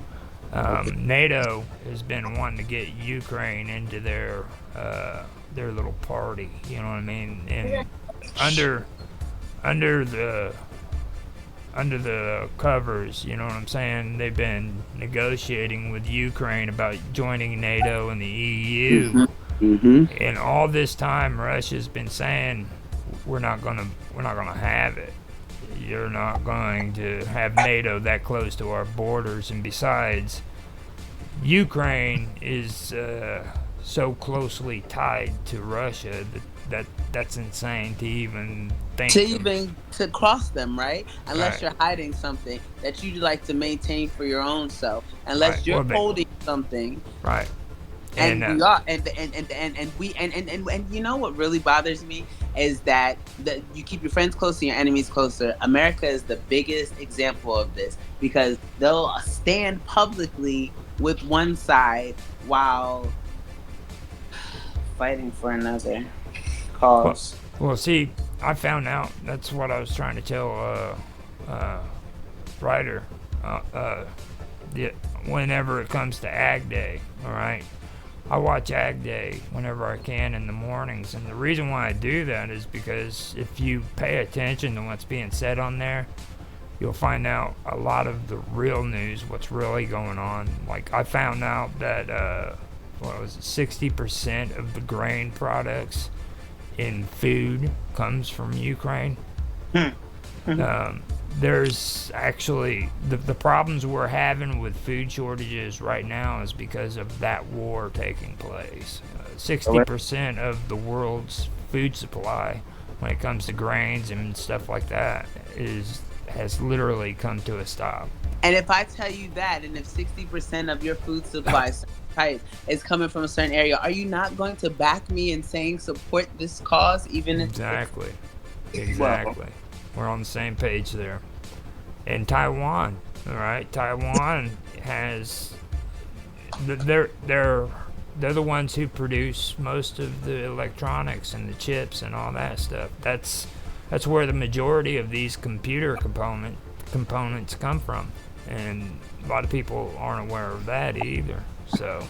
NATO has been wanting to get Ukraine into their little party, you know what I mean? And under the covers, you know what I'm saying, they've been negotiating with Ukraine about joining NATO and the EU.
Mm-hmm.
And all this time Russia's been saying we're not gonna have it. You're not going to have NATO that close to our borders, and besides, Ukraine is so closely tied to Russia that's insane to even think.
To cross them, right? Unless
Right.
you're hiding something that you like to maintain for your own self. Unless
Right.
you're
Well,
holding something.
Right.
And
And
we are, and you know what really bothers me is that you keep your friends close and your enemies closer. America is the biggest example of this because they'll stand publicly with one side while fighting for another cause.
Well, see, I found out. That's what I was trying to tell Ryder. Yeah, whenever it comes to Ag Day, all right, I watch Ag Day whenever I can in the mornings, and the reason why I do that is because if you pay attention to what's being said on there, you'll find out a lot of the real news, what's really going on. Like I found out that what was it, 60% of the grain products in food comes from Ukraine. There's actually the problems we're having with food shortages right now is because of that war taking place. 60% of the world's food supply, when it comes to grains and stuff like that, has literally come to a stop.
And if I tell you that, and if 60% of your food supply type is coming from a certain area, are you not going to back me in saying support this cause, even if
Exactly.
Well,
We're on the same page there. And Taiwan, all right. Taiwan has they're the ones who produce most of the electronics and the chips and all that stuff. That's where the majority of these computer components come from, and a lot of people aren't aware of that either. So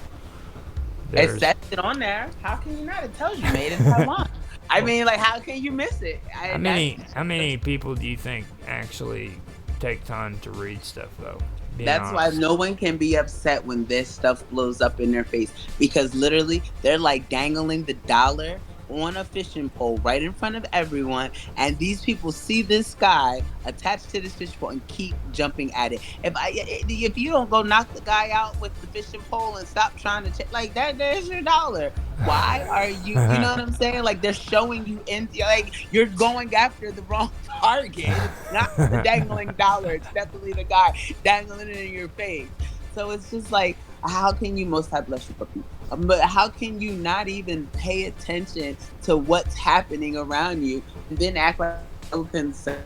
it says it on there. How can you not? It tells you made in Taiwan. I mean, like, how can you miss it?
How many people do you think actually take time to read stuff though?
That's why no one can be upset when this stuff blows up in their face, because literally they're like dangling the dollar on a fishing pole right in front of everyone, and these people see this guy attached to this fishing pole and keep jumping at it. If you don't go knock the guy out with the fishing pole and stop trying to check, like that, there's your dollar. Why are you know what I'm saying? Like, they're showing you like you're going after the wrong target. It's not the dangling dollar. It's definitely the guy dangling it in your face. So it's just like, how can you bless you, puppy? But how can you not even pay attention to what's happening around you and then act like so concerned?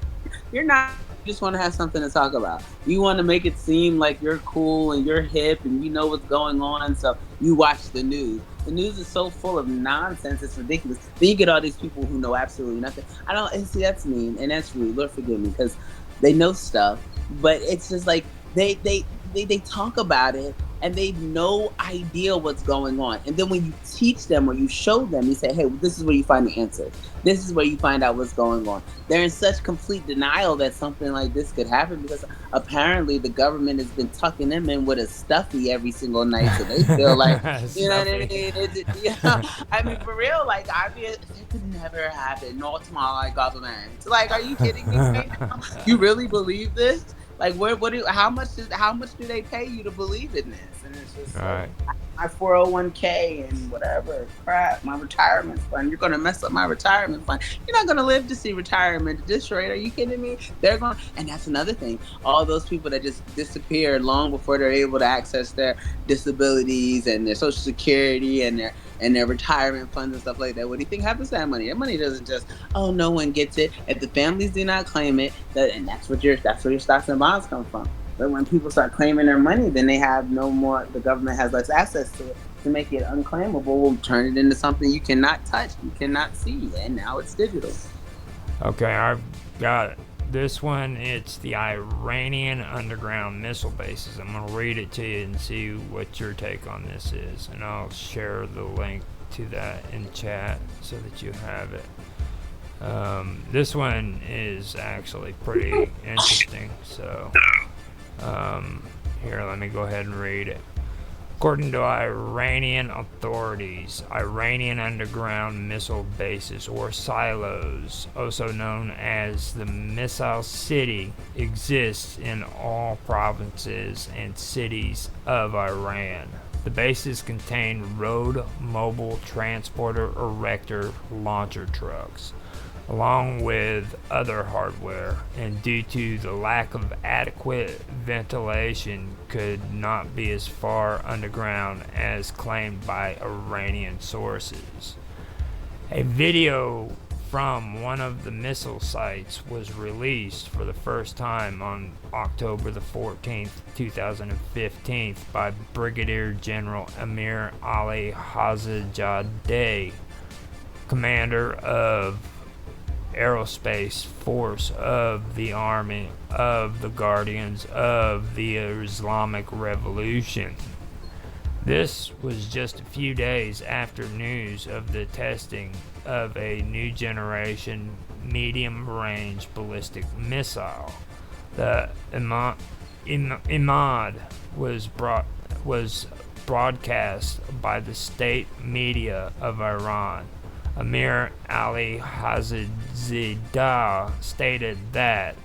You're not. You just want to have something to talk about. You want to make it seem like you're cool and you're hip and you know what's going on. So you watch the news. The news is so full of nonsense. It's ridiculous. Then you get all these people who know absolutely nothing. See, that's mean and that's rude. Lord forgive me, because they know stuff, but it's just like they talk about it and they have no idea what's going on. And then when you teach them or you show them, you say, hey, this is where you find the answers. This is where you find out what's going on. They're in such complete denial that something like this could happen, because apparently the government has been tucking them in with a stuffy every single night. So they feel like, you know what I mean? I mean, for real, like, it could never happen. Not to my government. Like, are you kidding me right now? You really believe this? Like, how much do they pay you to believe in this? And it's just
right.
Like, my 401k and whatever crap, my retirement fund. You're gonna mess up my retirement fund. You're not gonna live to see retirement at this rate. Are you kidding me? They're going, and that's another thing. All those people that just disappear long before they're able to access their disabilities and their Social Security and their retirement funds and stuff like that. What do you think happens to that money? That money doesn't just, oh, no one gets it. If the families do not claim it, and that's where your stocks and bonds come from. But when people start claiming their money, then they have no more, the government has less access to it. To make it unclaimable, we'll turn it into something you cannot touch, you cannot see, and now it's digital.
Okay, I've got it. This one, it's the Iranian underground missile bases. I'm going to read it to you and see what your take on this is. And I'll share the link to that in chat so that you have it. This one is actually pretty interesting. So, here, let me go ahead and read it. According to Iranian authorities, Iranian underground missile bases, or silos, also known as the Missile City, exists in all provinces and cities of Iran. The bases contain road mobile transporter erector launcher trucks, along with other hardware, and due to the lack of adequate ventilation could not be as far underground as claimed by Iranian sources. A video from one of the missile sites was released for the first time on October the 14th, 2015 by Brigadier General Amir Ali Hazazadeh, commander of Aerospace Force of the Army of the Guardians of the Islamic Revolution. This was just a few days after news of the testing of a new generation medium-range ballistic missile. The Imad was broadcast by the state media of Iran. Amir Ali Hazazadeh stated that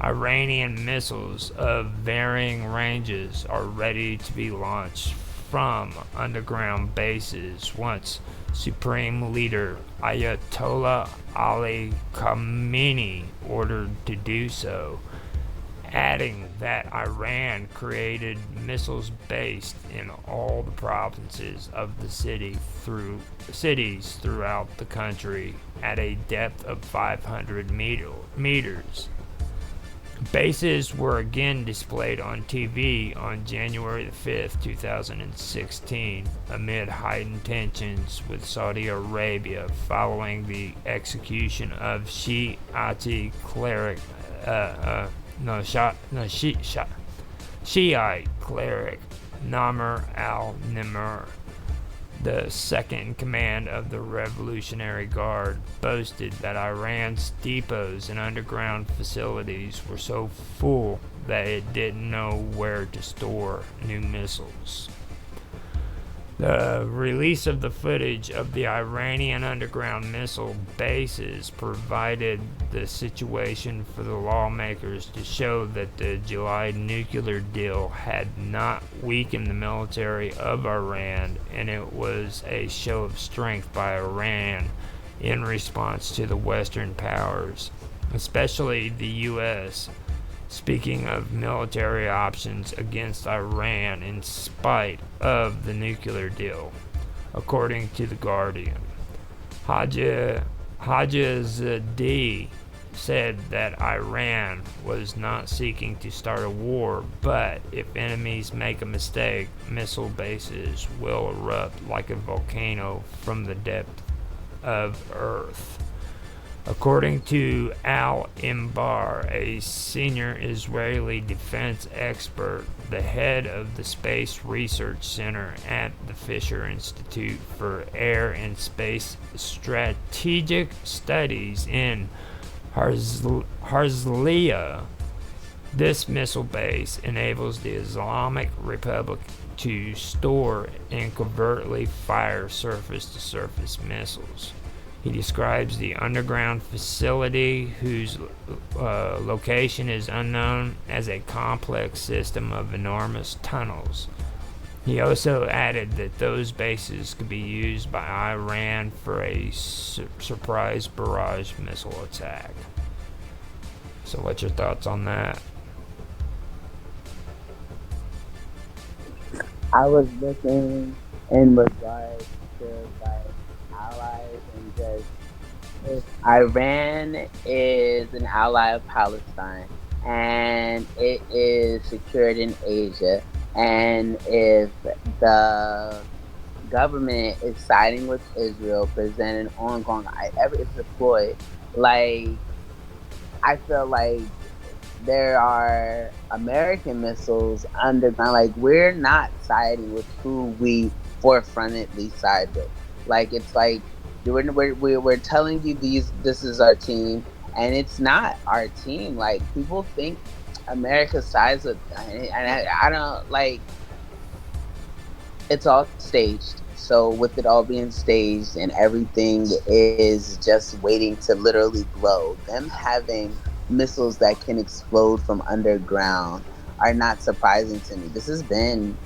Iranian missiles of varying ranges are ready to be launched from underground bases once Supreme Leader Ayatollah Ali Khamenei ordered to do so, adding that Iran created missiles based in all the provinces of the cities throughout the country at a depth of 500 meters. Bases were again displayed on TV on January 5, 2016, amid heightened tensions with Saudi Arabia following the execution of Shiite cleric Namr al-Nimr. The second in command of the Revolutionary Guard boasted that Iran's depots and underground facilities were so full that it didn't know where to store new missiles. The release of the footage of the Iranian underground missile bases provided the situation for the lawmakers to show that the July nuclear deal had not weakened the military of Iran, and it was a show of strength by Iran in response to the Western powers, especially the U.S., speaking of military options against Iran in spite of the nuclear deal, according to The Guardian. Hajizadeh said that Iran was not seeking to start a war, but if enemies make a mistake, missile bases will erupt like a volcano from the depth of Earth. According to Al-Imbar, a senior Israeli defense expert, the head of the Space Research Center at the Fisher Institute for Air and Space Strategic Studies in Herzliya, this missile base enables the Islamic Republic to store and covertly fire surface-to-surface missiles. He describes the underground facility, whose location is unknown, as a complex system of enormous tunnels. He also added that those bases could be used by Iran for a surprise barrage missile attack. So what's your thoughts on that?
I was looking in regards to like allies and just if Iran is an ally of Palestine and it is secured in Asia, and if the government is siding with Israel, presenting ongoing, ever it's deployed, like I feel like there are American missiles underground. Like we're not siding with who we forefrontedly side with. Like it's like we're telling you this is our team, and it's not our team. Like people think America sides with, and I don't like.
It's all staged. So with it all being staged and everything is just waiting to literally glow, them having missiles that can explode from underground are not surprising to me. This has been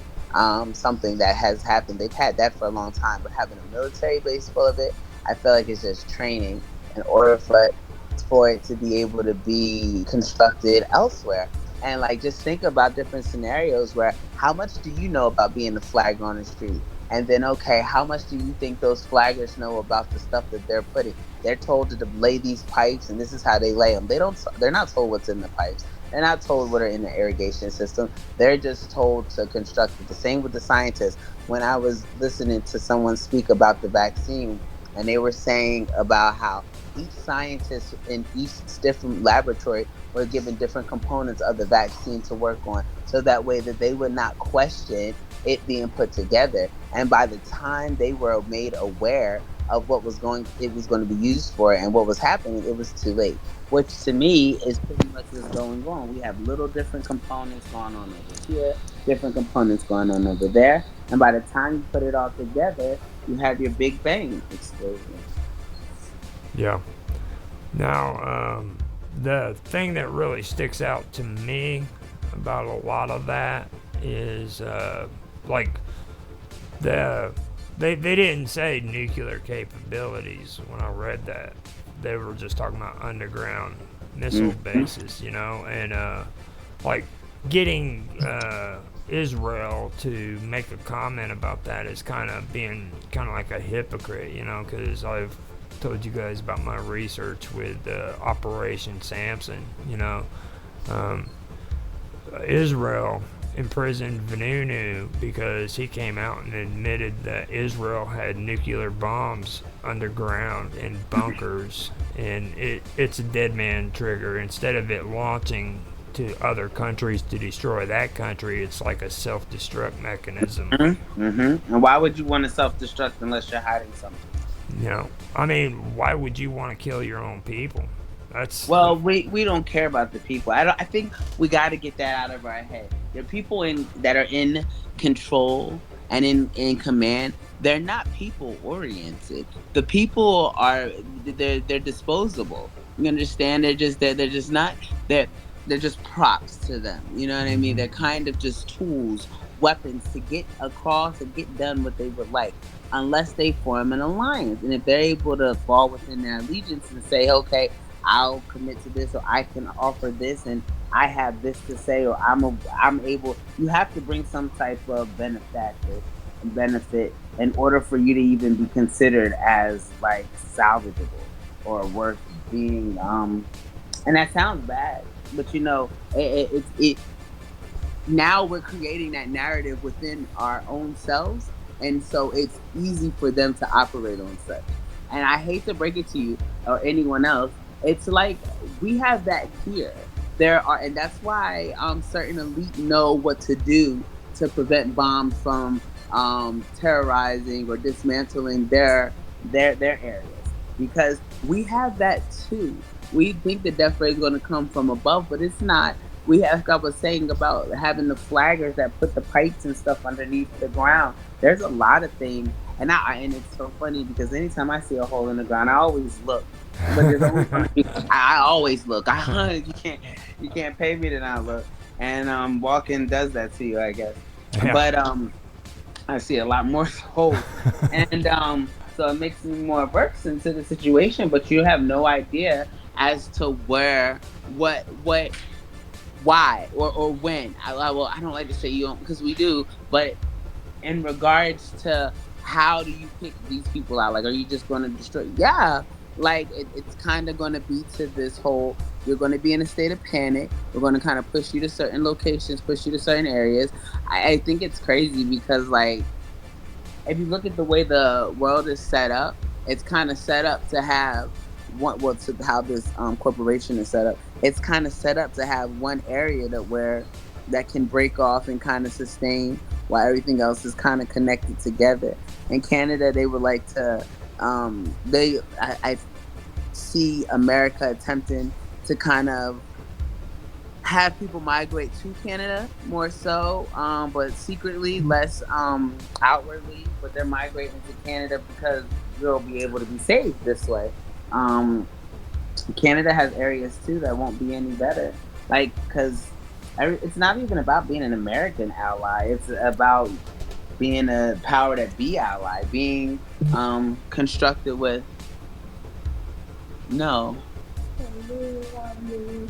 something that has happened. They've had that for a long time, but having a military base full of it, I feel like it's just training in order for it to be able to be constructed elsewhere. And like, just think about different scenarios where how much do you know about being the flagger on the street? And then, okay, how much do you think those flaggers know about the stuff that they're putting? They're told to lay these pipes, and this is how they lay them. They don't. They're not told what's in the pipes. They're not told what are in the irrigation system. They're just told to construct it. The same with the scientists. When I was listening to someone speak about the vaccine, and they were saying about how each scientist in each different laboratory were given different components of the vaccine to work on, so that way that they would not question it being put together. And by the time they were made aware of what it was going to be used for and what was happening, it was too late. Which to me is pretty much what's going on. We have little different components going on over here, different components going on over there, and by the time you put it all together, you have your Big Bang explosion.
Yeah. Now, the thing that really sticks out to me about a lot of that is like they didn't say nuclear capabilities when I read that. They were just talking about underground missile bases, you know, and like getting Israel to make a comment about that is kind of being kind of like a hypocrite, you know, because I've told you guys about my research with Operation Samson, you know. Israel imprisoned Vanunu because he came out and admitted that Israel had nuclear bombs underground in bunkers, and it's a dead man trigger. Instead of it launching to other countries to destroy that country, it's like a self-destruct mechanism.
And why would you want to self-destruct unless you're hiding something?
You know, I mean, why would you want to kill your own people?
Well, we don't care about the people. I think we got to get that out of our head. There are people that are in control and in command. They're not people oriented. The people they're disposable. You understand? They're just not they're just props to them. You know what I mean? They're kind of just tools, weapons to get across and get done what they would like, unless they form an alliance. And if they're able to fall within their allegiance and say, okay, I'll commit to this, or I can offer this, and I have this to say, or I'm able. You have to bring some type of benefit in order for you to even be considered as like salvageable or worth being. And that sounds bad, but you know, it. Now we're creating that narrative within our own selves, and so it's easy for them to operate on such. And I hate to break it to you or anyone else. It's like we have that here. And that's why certain elite know what to do to prevent bombs from terrorizing or dismantling their areas, because we have that too. We think the death ray is going to come from above, but it's not. We have, like I was saying about having the flaggers that put the pipes and stuff underneath the ground. There's a lot of things, and it's so funny because anytime I see a hole in the ground, I always look. But there's always I always look. You can't pay me to not look. And walking does that to you, I guess. Yeah. But I see a lot more holes, and so it makes me more averse into the situation. But you have no idea as to where, what, why, or when. Well, I don't like to say you don't, because we do. But in regards to how do you pick these people out? Like, are you just going to destroy? Yeah. Like, it's kind of going to be to this whole, you're going to be in a state of panic. We're going to kind of push you to certain locations, push you to certain areas. I think it's crazy because, like, if you look at the way the world is set up, it's kind of set up to have how this corporation is set up. It's kind of set up to have one area that can break off and kind of sustain while everything else is kind of connected together. In Canada, they would like to, I see America attempting to kind of have people migrate to Canada more so, but secretly, less outwardly. But they're migrating to Canada because they'll be able to be safe this way. Um, Canada has areas too that won't be any better. Like, because it's not even about being an American ally. It's about being a power that be ally, being constructed with no,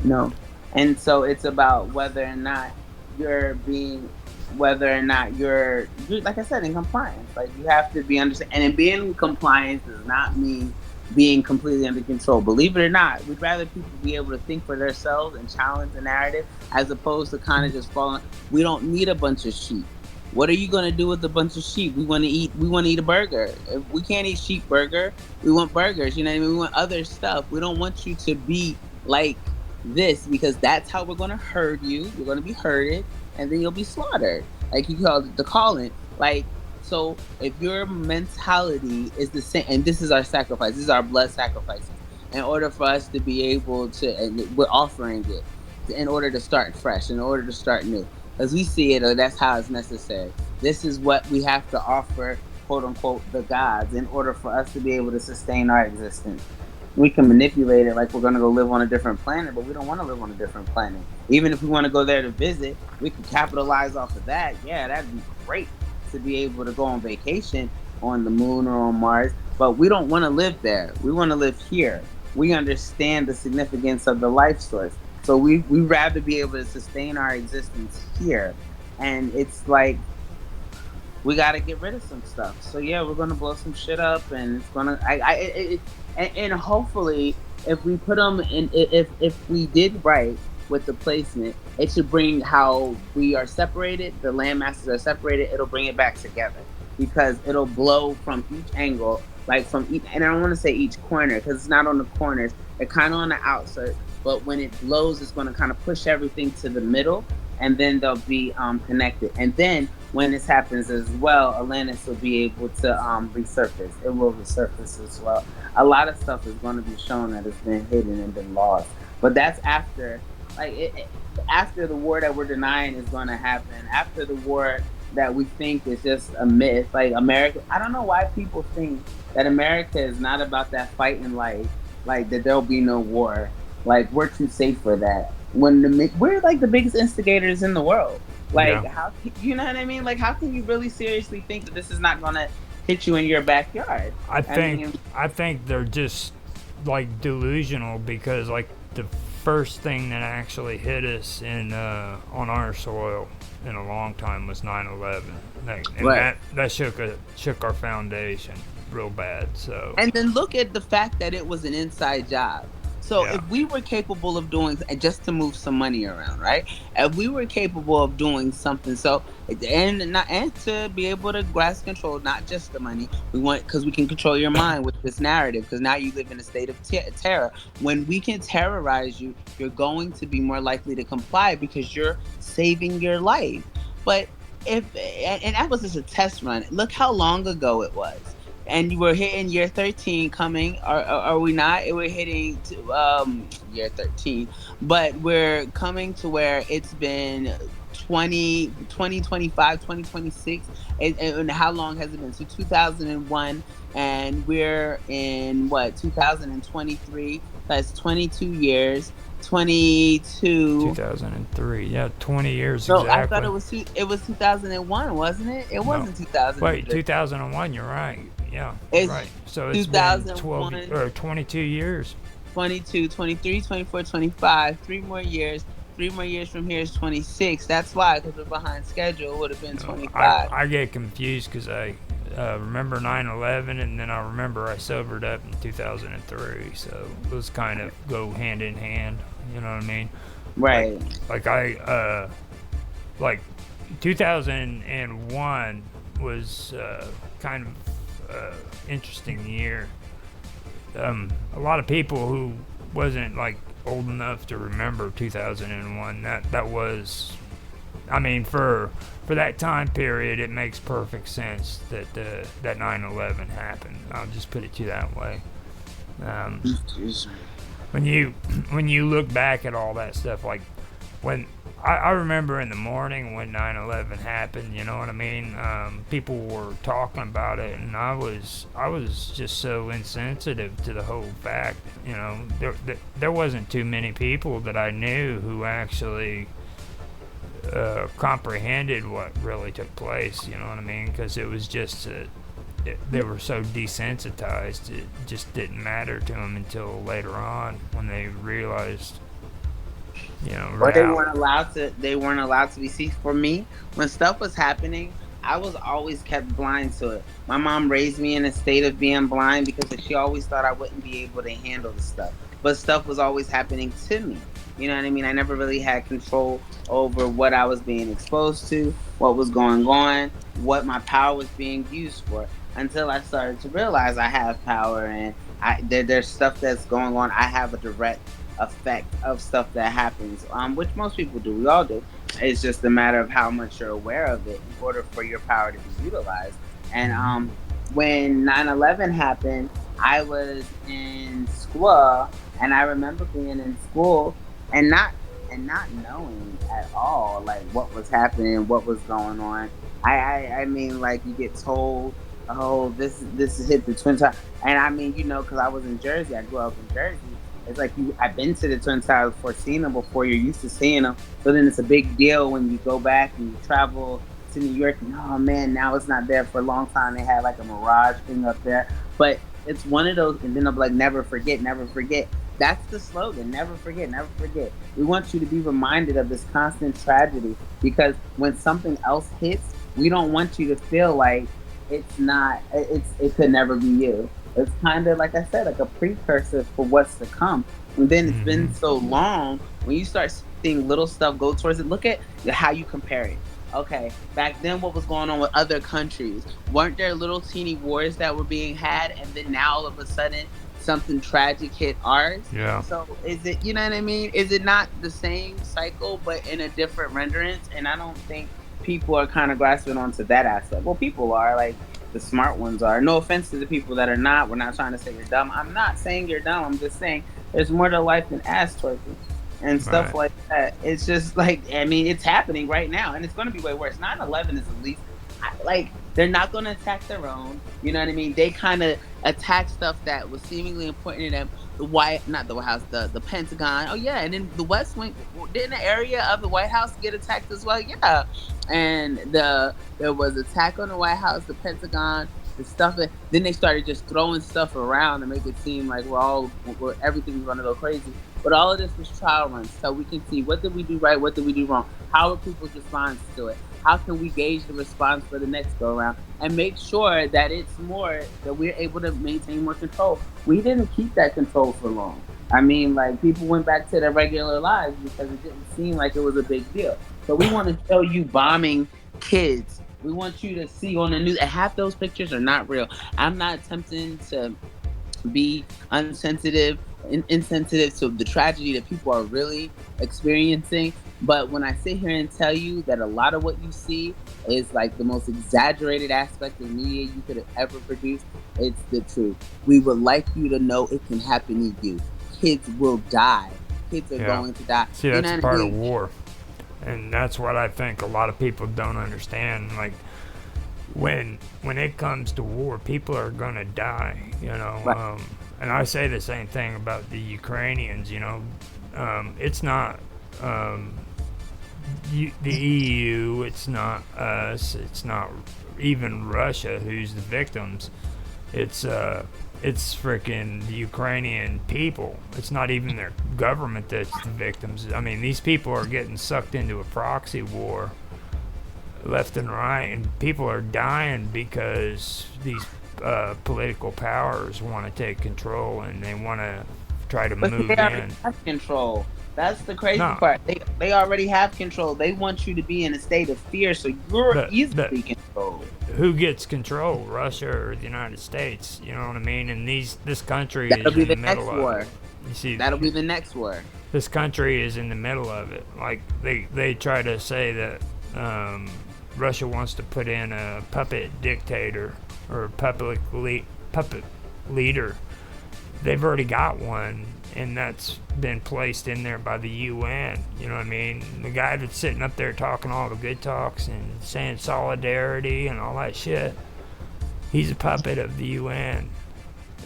no. And so it's about whether or not you're being, whether or not you're like I said, in compliance. Like you have to be understand, and in being in compliance does not mean being completely under control. Believe it or not, we'd rather people be able to think for themselves and challenge the narrative as opposed to kind of just falling. We don't need a bunch of sheep. What are you gonna do with a bunch of sheep? We want to eat. We want to eat a burger. If we can't eat sheep burger, we want burgers. You know what I mean? We want other stuff. We don't want you to be like this because that's how we're gonna herd you. You're gonna be herded, and then you'll be slaughtered. Like you called it the calling. Like so, if your mentality is the same, and this is our sacrifice. This is our blood sacrifices. In order for us to be able to, and we're offering it in order to start fresh, in order to start new. As we see it, or that's how it's necessary. This is what we have to offer, quote unquote, the gods, in order for us to be able to sustain our existence. We can manipulate it like we're going to go live on a different planet, but we don't want to live on a different planet. Even if we want to go there to visit, we can capitalize off of that. Yeah, that'd be great to be able to go on vacation on the moon or on Mars, but we don't want to live there. We want to live here. We understand the significance of the life source. So we rather be able to sustain our existence here. And it's like we got to get rid of some stuff. So yeah, we're gonna blow some shit up, and it's gonna. And hopefully, if we put them in, if we did right with the placement, it should bring how we are separated. The land masses are separated. It'll bring it back together because it'll blow from each angle, like from each. And I don't want to say each corner because it's not on the corners. They're kind of on the outside. But when it blows, it's going to kind of push everything to the middle, and then they'll be connected. And then when this happens as well, Atlantis will be able to resurface. It will resurface as well. A lot of stuff is going to be shown that has been hidden and been lost. But that's after, after the war that we're denying is going to happen. After the war that we think is just a myth, like America. I don't know why people think that America is not about that fight in life, like that there'll be no war. Like we're too safe for that. We're like the biggest instigators in the world. Like how you know what I mean? Like how can you really seriously think that this is not gonna hit you in your backyard?
I think they're just like delusional because like the first thing that actually hit us in on our soil in a long time was 9/11. That shook our foundation real bad. So
and then look at the fact that it was an inside job. So if we were capable of doing, just to move some money around, right? If we were capable of doing something, so and to be able to grasp control, not just the money, we want because we can control your mind with this narrative. Because now you live in a state of terror. When we can terrorize you, you're going to be more likely to comply because you're saving your life. But and that was just a test run. Look how long ago it was. And you were hitting year 13 coming, are we not? We're hitting year 13, but we're coming to where it's been 2025, 2026. And how long has it been? So 2001, and we're in what, 2023? That's 22 years.
2003, yeah, 20 years exactly.
I thought it was 2001, wasn't it? It wasn't 2003.
Wait, 2001, you're right. Yeah, right. So it's been 12 or 22 years.
22, 23, 24, 25. 3 more years. 3 more years from here is 26. That's why, because we're behind schedule. It would have been 25.
I get confused because I remember 9/11, and then I remember I sobered up in 2003. So those kind of go hand in hand. You know what I mean?
Right.
Like 2001 was kind of interesting year. A lot of people who wasn't like old enough to remember 2001. That was, I mean, for that time period, it makes perfect sense that that 9/11 happened. I'll just put it to you that way. When you look back at all that stuff, like when I remember in the morning when 9/11 happened, you know what I mean? People were talking about it, and I was just so insensitive to the whole fact. You know, there wasn't too many people that I knew who actually comprehended what really took place. You know what I mean? Because it was just they were so desensitized. It just didn't matter to them until later on when they realized, you know,
Or they weren't allowed to be seen. For me, when stuff was happening, I was always kept blind to it. My mom raised me in a state of being blind because she always thought I wouldn't be able to handle the stuff. But stuff was always happening to me. You know what I mean? I never really had control over what I was being exposed to, what was going on, what my power was being used for, until I started to realize I have power, and there's stuff that's going on. I have a direct effect of stuff that happens, which most people do. We all do. It's just a matter of how much you're aware of it in order for your power to be utilized. And when 9/11 happened, I was in school, and I remember being in school and not knowing at all like what was happening, what was going on. I mean, like, you get told, oh, this hit the Twin Towers, and I mean, you know, because I was in Jersey, I grew up in Jersey. It's like I've been to the Twin Towers before, seeing them before. You're used to seeing them, so then it's a big deal when you go back and you travel to New York. And oh man, now it's not there. For a long time, they had like a mirage thing up there, but it's one of those. And then they'll be like, never forget, never forget. That's the slogan: never forget, never forget. We want you to be reminded of this constant tragedy, because when something else hits, we don't want you to feel like it's not. It could never be you. It's kind of, like I said, like a precursor for what's to come. And then it's been so long, when you start seeing little stuff go towards it, look at how you compare it. Okay, back then, what was going on with other countries? Weren't there little teeny wars that were being had, and then now all of a sudden something tragic hit ours?
Yeah.
So is it, you know what I mean? Is it not the same cycle but in a different renderance? And I don't think people are kind of grasping onto that aspect. Well, people are, like, the smart ones are. No offense to the people that are not. We're not trying to say you're dumb. I'm not saying you're dumb. I'm just saying there's more to life than ass twerking and stuff like that. It's just like, I mean, it's happening right now, and it's going to be way worse. 9/11 is at least, like, they're not going to attack their own. You know what I mean? They kind of attack stuff that was seemingly important to them. Not the White House, the Pentagon. Oh yeah, and then the West Wing. Didn't the area of the White House get attacked as well? Yeah, and there was attack on the White House, the Pentagon, the stuff. Then they started just throwing stuff around to make it seem like everything's going to go crazy. But all of this was trial runs, so we can see, what did we do right, what did we do wrong, how are people's response to it, how can we gauge the response for the next go around, and make sure that it's more, that we're able to maintain more control. We didn't keep that control for long. I mean, like, people went back to their regular lives because it didn't seem like it was a big deal. So we want to show you bombing kids. We want you to see on the news, and half those pictures are not real. I'm not attempting to be insensitive to the tragedy that people are really experiencing. But when I sit here and tell you that a lot of what you see is like the most exaggerated aspect of media you could have ever produced, it's the truth. We would like you to know it can happen to you. Kids will die. Kids are going to die.
See, that's part of war. And that's what I think a lot of people don't understand. Like, when it comes to war, people are gonna die, you know.
Right.
And I say the same thing about the Ukrainians, you know. It's not the EU, it's not us, it's not even Russia who's the victims. It's freaking the Ukrainian people. It's not even their government that's the victims. I mean, these people are getting sucked into a proxy war left and right, and people are dying because these political powers want to take control, and they want to try to move
they
in.
already have control. That's the crazy part. They already have control. They want you to be in a state of fear, so you're easily controlled.
Who gets control, Russia or the United States? You know what I mean? And this country
That'll
is
be
in
the
the
next
middle
war.
of it. You see,
That'll be the next war.
This country is in the middle of it. Like, they try to say that Russia wants to put in a puppet dictator or puppet leader. They've already got one and that's been placed in there by the UN. You know what I mean? The guy that's sitting up there talking all the good talks and saying solidarity and all that shit, he's a puppet of the UN,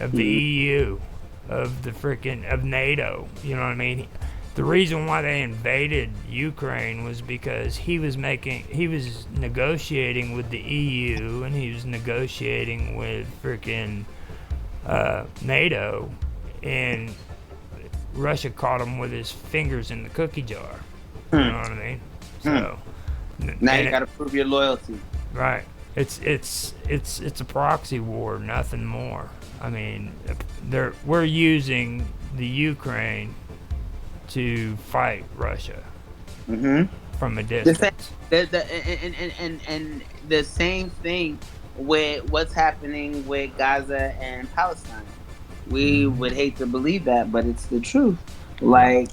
of the EU, of the freaking of NATO. You know what I mean? The reason why they invaded Ukraine was because he was negotiating with the EU, and he was negotiating with freaking NATO, and Russia caught him with his fingers in the cookie jar. You know what I mean? So
now you got to prove your loyalty.
Right. It's a proxy war, nothing more. I mean, we're using the Ukraine to fight Russia from a distance.
And the same thing with what's happening with Gaza and Palestine. We would hate to believe that, but it's the truth. But like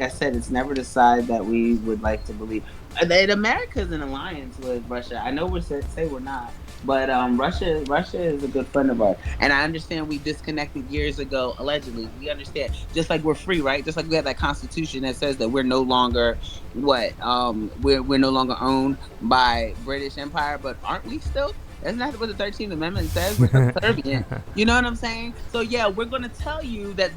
I said, it's never the side that we would like to believe. America's in alliance with Russia. I know we say we're not, but Russia is a good friend of ours. And I understand we disconnected years ago, allegedly. We understand. Just like we're free, right? Just like we have that constitution that says that we're no longer we're no longer owned by British Empire, but aren't we still? Isn't that what the 13th Amendment says? We're subservient. You know what I'm saying? So yeah, we're gonna tell you that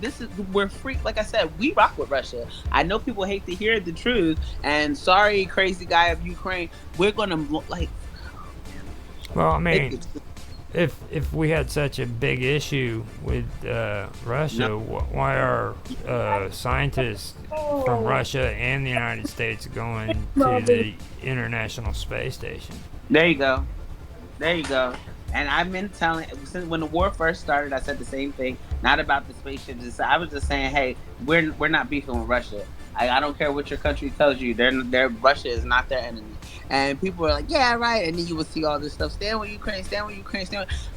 we're free. Like I said, we rock with Russia. I know people hate to hear the truth, and sorry, crazy guy of Ukraine. We're gonna like.
Well, I mean, if we had such a big issue with Russia, why are scientists from Russia and the United States going to the International Space Station?
There you go. And I've been telling, since when the war first started, I said the same thing. Not about the spaceships. I was just saying, hey, we're not beefing with Russia. I don't care what your country tells you. Russia is not their enemy. And people are like, yeah, right. And then you will see all this stuff. Stand with Ukraine.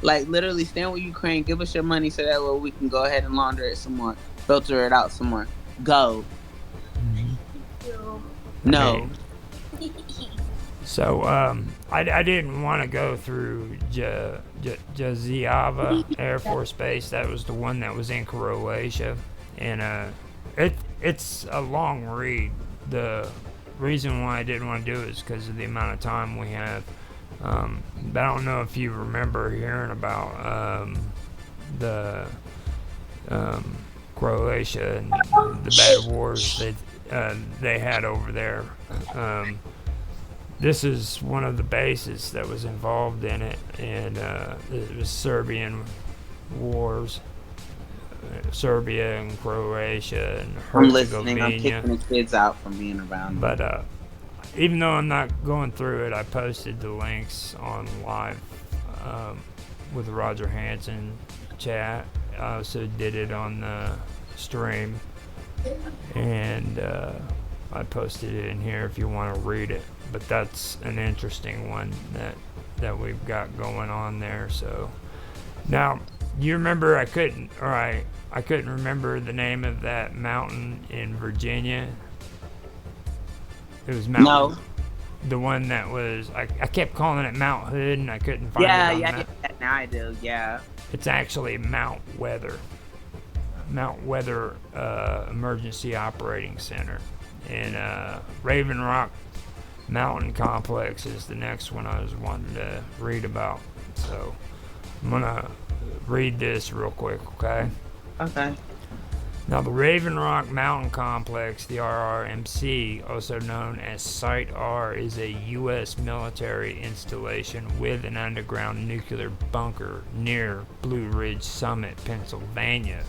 Like, literally, stand with Ukraine. Give us your money so that way we can go ahead and launder it some more. Filter it out some more. Go. No.
So, I didn't want to go through Jaziava Air Force Base. That was the one that was in Croatia. And it's a long read. The reason why I didn't want to do it is because of the amount of time we have. But I don't know if you remember hearing about the Croatia and the bad wars they had over there. This is one of the bases that was involved in it, and it was Serbian wars, Serbia and Croatia and Herzegovina.
I'm listening. I'm kicking the kids out from being around.
But even though I'm not going through it, I posted the links on live with Roger Hansen chat. I also did it on the stream, and I posted it in here if you want to read it. But that's an interesting one that we've got going on there. So now, you remember I couldn't remember the name of that mountain in Virginia. It was Mount. No. The one that was I kept calling it Mount Hood, and I couldn't find it.
Yeah. Now I do. Yeah.
It's actually Mount Weather Emergency Operating Center, and Raven Rock Mountain Complex is the next one I was wanting to read about. So I'm gonna read this real quick, okay?
Okay.
Now, the Raven Rock Mountain Complex, the RRMC, also known as Site R, is a U.S. military installation with an underground nuclear bunker near Blue Ridge Summit, Pennsylvania.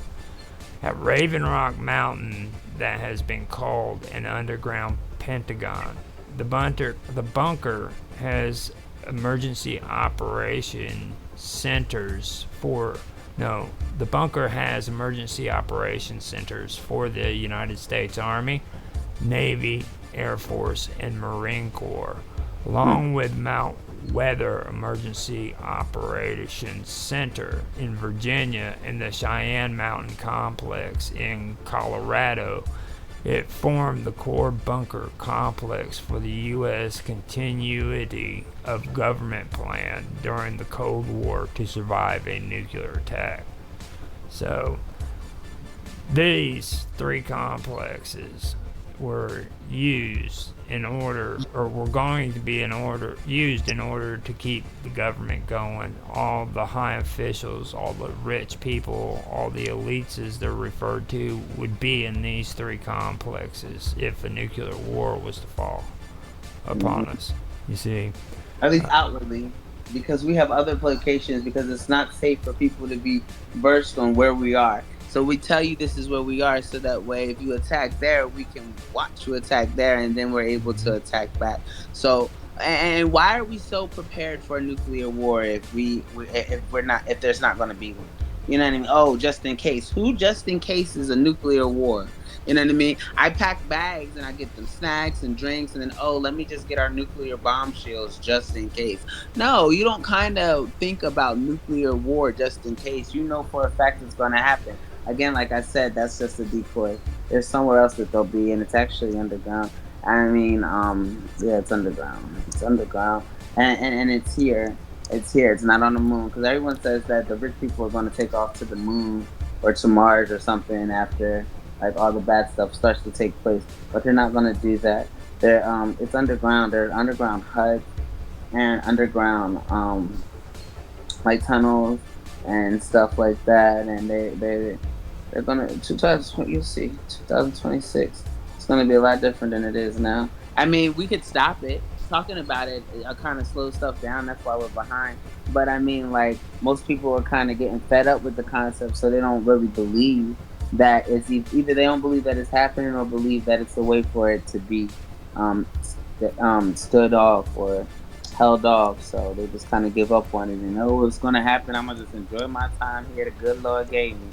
At Raven Rock Mountain, that has been called an underground Pentagon. The bunker has emergency operation centers the bunker has emergency operation centers for the United States Army, Navy, Air Force, and Marine Corps, along with Mount Weather Emergency Operations Center in Virginia and the Cheyenne Mountain Complex in Colorado. It formed the core bunker complex for the U.S. continuity of government plan during the Cold War to survive a nuclear attack. So, These three complexes were used in order, or were going to be used in order to keep the government going. All the high officials, all the rich people, all the elites as they're referred to, would be in these three complexes if a nuclear war was to fall upon us. You see,
At least outwardly, because we have other locations, because it's not safe for people to be versed on where we are. So we tell you this is where we are, so that way if you attack there, we can watch you attack there, and then we're able to attack back. So, and why are we so prepared for a nuclear war if if there's not going to be one? You know what I mean? Oh, just in case. Who just in case is a nuclear war? You know what I mean? I pack bags and I get them snacks and drinks, and then, oh, let me just get our nuclear bomb shields just in case. No, you don't kind of think about nuclear war just in case. You know for a fact it's going to happen. Again, like I said, that's just a decoy. There's somewhere else that they'll be, and it's actually underground. I mean, yeah, it's underground. It's underground, and it's here. It's here. It's not on the moon, because everyone says that the rich people are going to take off to the moon or to Mars or something after like all the bad stuff starts to take place, but they're not going to do that. It's underground. There are underground huts and underground like tunnels and stuff like that, and they're gonna 2020. You'll see 2026. It's gonna be a lot different than it is now. I mean, we could stop it. Talking about it, kind of slows stuff down. That's why we're behind. But I mean, like, most people are kind of getting fed up with the concept, so they don't really believe that it's either they don't believe that it's happening or believe that it's the way for it to be stood off or held off. So they just kind of give up on it and know it's gonna happen. I'm gonna just enjoy my time here. The good Lord gave me.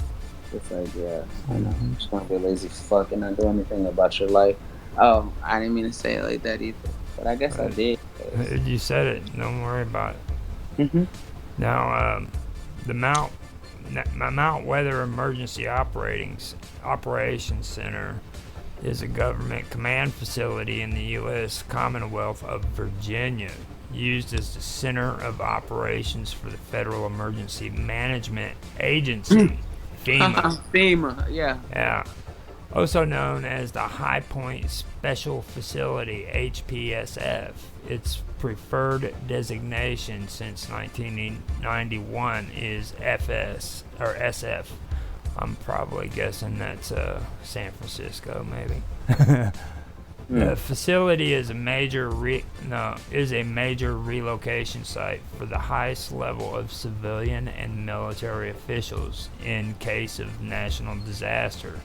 It's like, yeah, I know. I'm just gonna be a lazy fuck and not do anything about your life. Oh, I didn't mean to say it like that either, but I guess I did.
You said it. Don't worry about it.
Mm-hmm.
Now, the Mount Weather Emergency Operations Center is a government command facility in the U.S. Commonwealth of Virginia, used as the center of operations for the Federal Emergency Management Agency, FEMA.
FEMA, yeah.
Yeah. Also known as the High Point Special Facility, HPSF. Its preferred designation since 1991 is FS or SF. I'm probably guessing that's San Francisco, maybe. The facility is a major relocation site for the highest level of civilian and military officials in case of national disaster,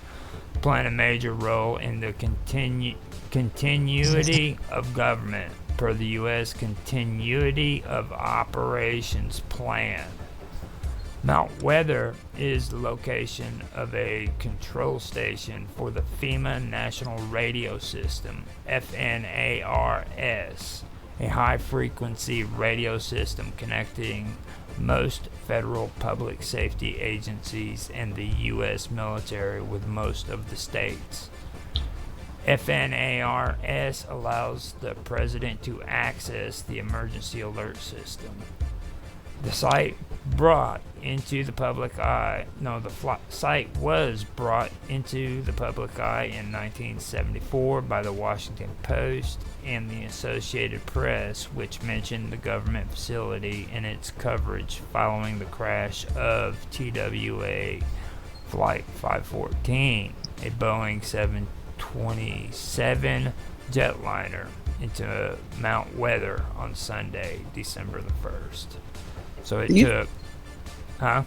playing a major role in the continuity of government per the U.S. Continuity of Operations Plan. Mount Weather is the location of a control station for the FEMA National Radio System, FNARS, a high-frequency radio system connecting most federal public safety agencies and the U.S. military with most of the states. FNARS allows the president to access the emergency alert system. The site brought into the public eye. No, the site was brought into the public eye in 1974 by the Washington Post and the Associated Press, which mentioned the government facility in its coverage following the crash of TWA Flight 514, a Boeing 727 jetliner, into Mount Weather on Sunday, December the 1st. So it took... Huh?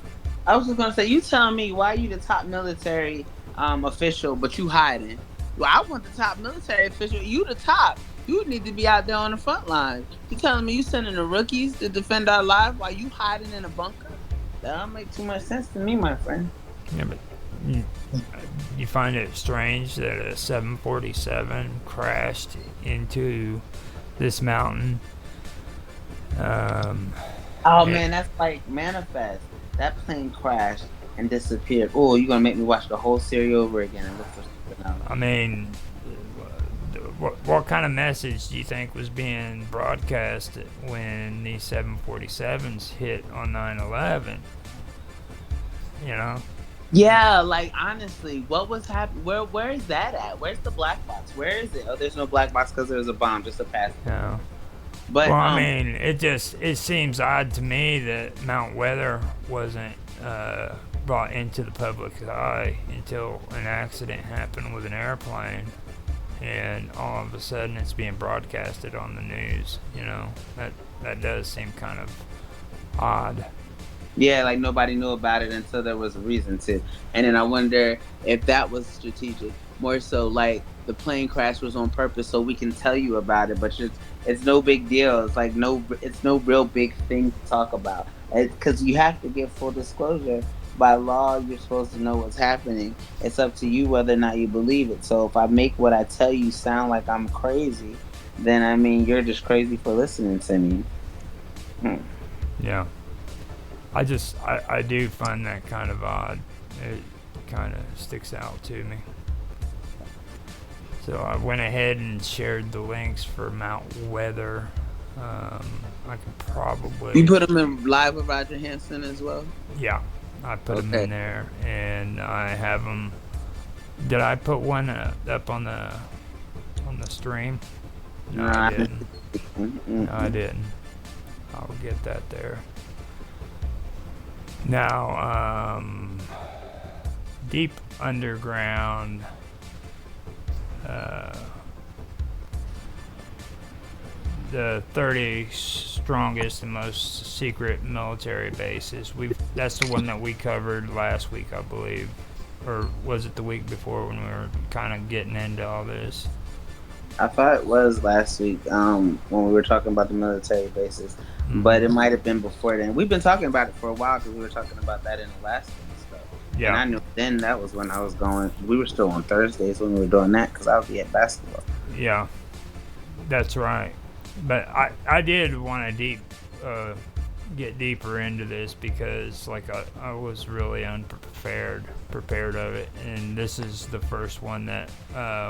I was just gonna say, you telling me why you the top military official, but you hiding? Well, I want the top military official. You the top. You need to be out there on the front line. You telling me you sending the rookies to defend our lives while you hiding in a bunker? That don't make too much sense to me, my friend.
Yeah, but you find it strange that a 747 crashed into this mountain?
Man, that's like Manifest. That plane crashed and disappeared. Oh, you're gonna make me watch the whole series over again and look for something else.
I mean, what kind of message do you think was being broadcast when these 747s hit on 9/11? You know?
Yeah, like honestly, what was happening? Where is that at? Where's the black box? Where is it? Oh, there's no black box because there was a bomb, just a pass
You
through.
know? Well,
But
I mean, it seems odd to me that Mount Weather wasn't brought into the public eye until an accident happened with an airplane, and all of a sudden it's being broadcasted on the news. You know, that does seem kind of odd.
yeah, like nobody knew about it until there was a reason to. And then I wonder if that was strategic. More so like the plane crash was on purpose so we can tell you about it, but it's no big deal. It's like it's no real big thing to talk about. Cuz you have to give full disclosure. By law, you're supposed to know what's happening. It's up to you whether or not you believe it. So if I make what I tell you sound like I'm crazy, then I mean you're just crazy for listening to me. Hmm.
Yeah. I do find that kind of odd. It kind of sticks out to me. So I went ahead and shared the links for Mount Weather. I could
You
probably,
put them in live with Roger Hansen as well?
yeah, I put them
Okay.
in there, and I have them. Did I put one up on the stream? No, I
Nah.
didn't. No, I
Mm-mm.
didn't. I'll get that there. Now, deep underground. Uh, the 30 strongest and most secret military bases. That's the one that we covered last week, I believe, or was it the week before when we were kind of getting into all this?
I thought it was last week when we were talking about the military bases, but
Hmm.
it might have been before then. We've been talking about it for a while because we were talking about that in Alaska and stuff. And
Yeah,
I knew then that was when I was going. We were still on Thursdays when we were doing that because I would be at basketball.
yeah, that's right. But I did want to uh, get deeper into this because like I was really prepared of it, and this is the first one that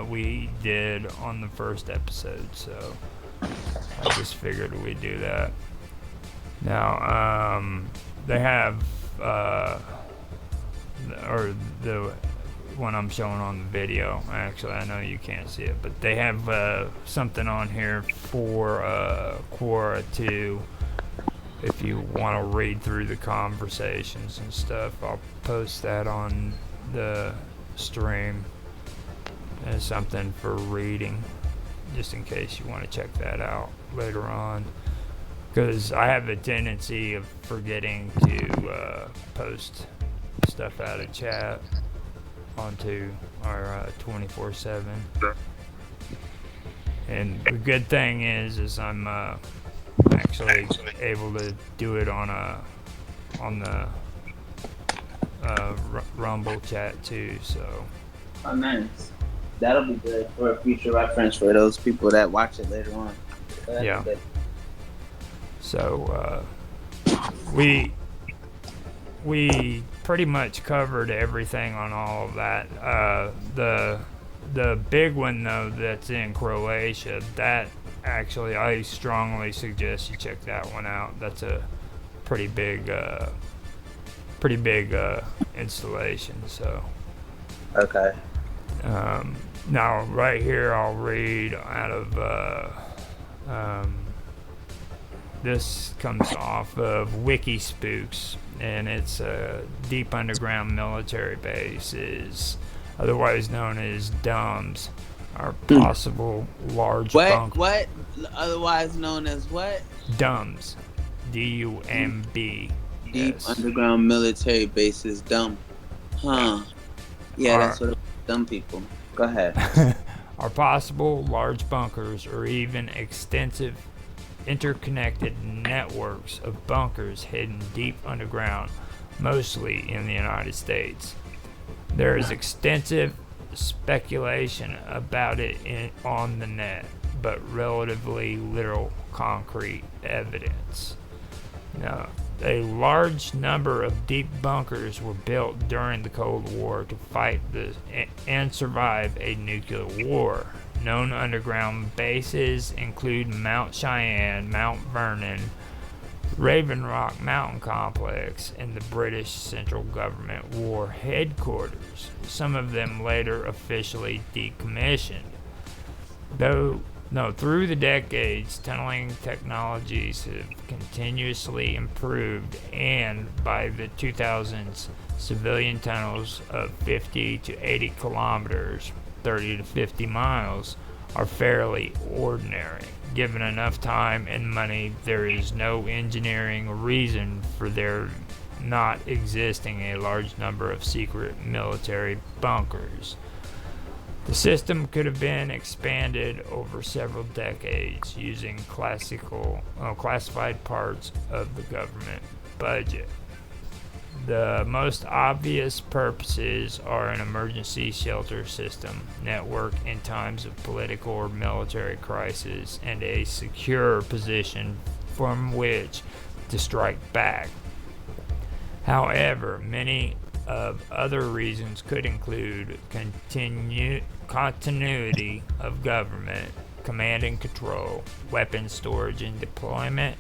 we did on the first episode, so I just figured we'd do that. Now they have or the one I'm showing on the video. Actually, I know you can't see it, but they have something on here for Quora 2 if you want to read through the conversations and stuff. I'll post that on the stream as something for reading, just in case you want to check that out later on. Because I have a tendency of forgetting to post stuff out of chat onto our 24/7. And the good thing is I'm actually able to do it on the Rumble chat too. So
Oh, nice. That'll be good for a future reference for those people that watch it later on. So that'd
yeah.
be good.
So we pretty much covered everything on all of that. The big one though that's in Croatia, that actually I strongly suggest you check that one out. That's a pretty big installation. So
Okay.
now right here I'll read out of this comes off of WikiSpooks, and it's a deep underground military bases, otherwise known as DUMBs, are possible large bunk
What? Otherwise known as what?
DUMBs, DUMB,
Deep
yes,
underground military bases. Dumb. Huh. Yeah,
are
that's what dumb people. Go ahead.
are possible large bunkers or even extensive interconnected networks of bunkers hidden deep underground, mostly in the United States. There is extensive speculation about it on the net, but relatively little concrete evidence. Now, a large number of deep bunkers were built during the Cold War to fight and survive a nuclear war. Known underground bases include Mount Cheyenne, Mount Vernon, Raven Rock Mountain Complex, and the British Central Government War Headquarters, some of them later officially decommissioned. Though no, through the decades, tunneling technologies have continuously improved, and by the 2000s, civilian tunnels of 50 to 80 kilometers, 30 to 50 miles, are fairly ordinary. Given enough time and money, there is no engineering reason for there not existing a large number of secret military bunkers. The system could have been expanded over several decades using classified parts of the government budget. The most obvious purposes are an emergency shelter system, network in times of political or military crisis, and a secure position from which to strike back. However, many of other reasons could include continuity of government, command and control, weapons storage and deployment,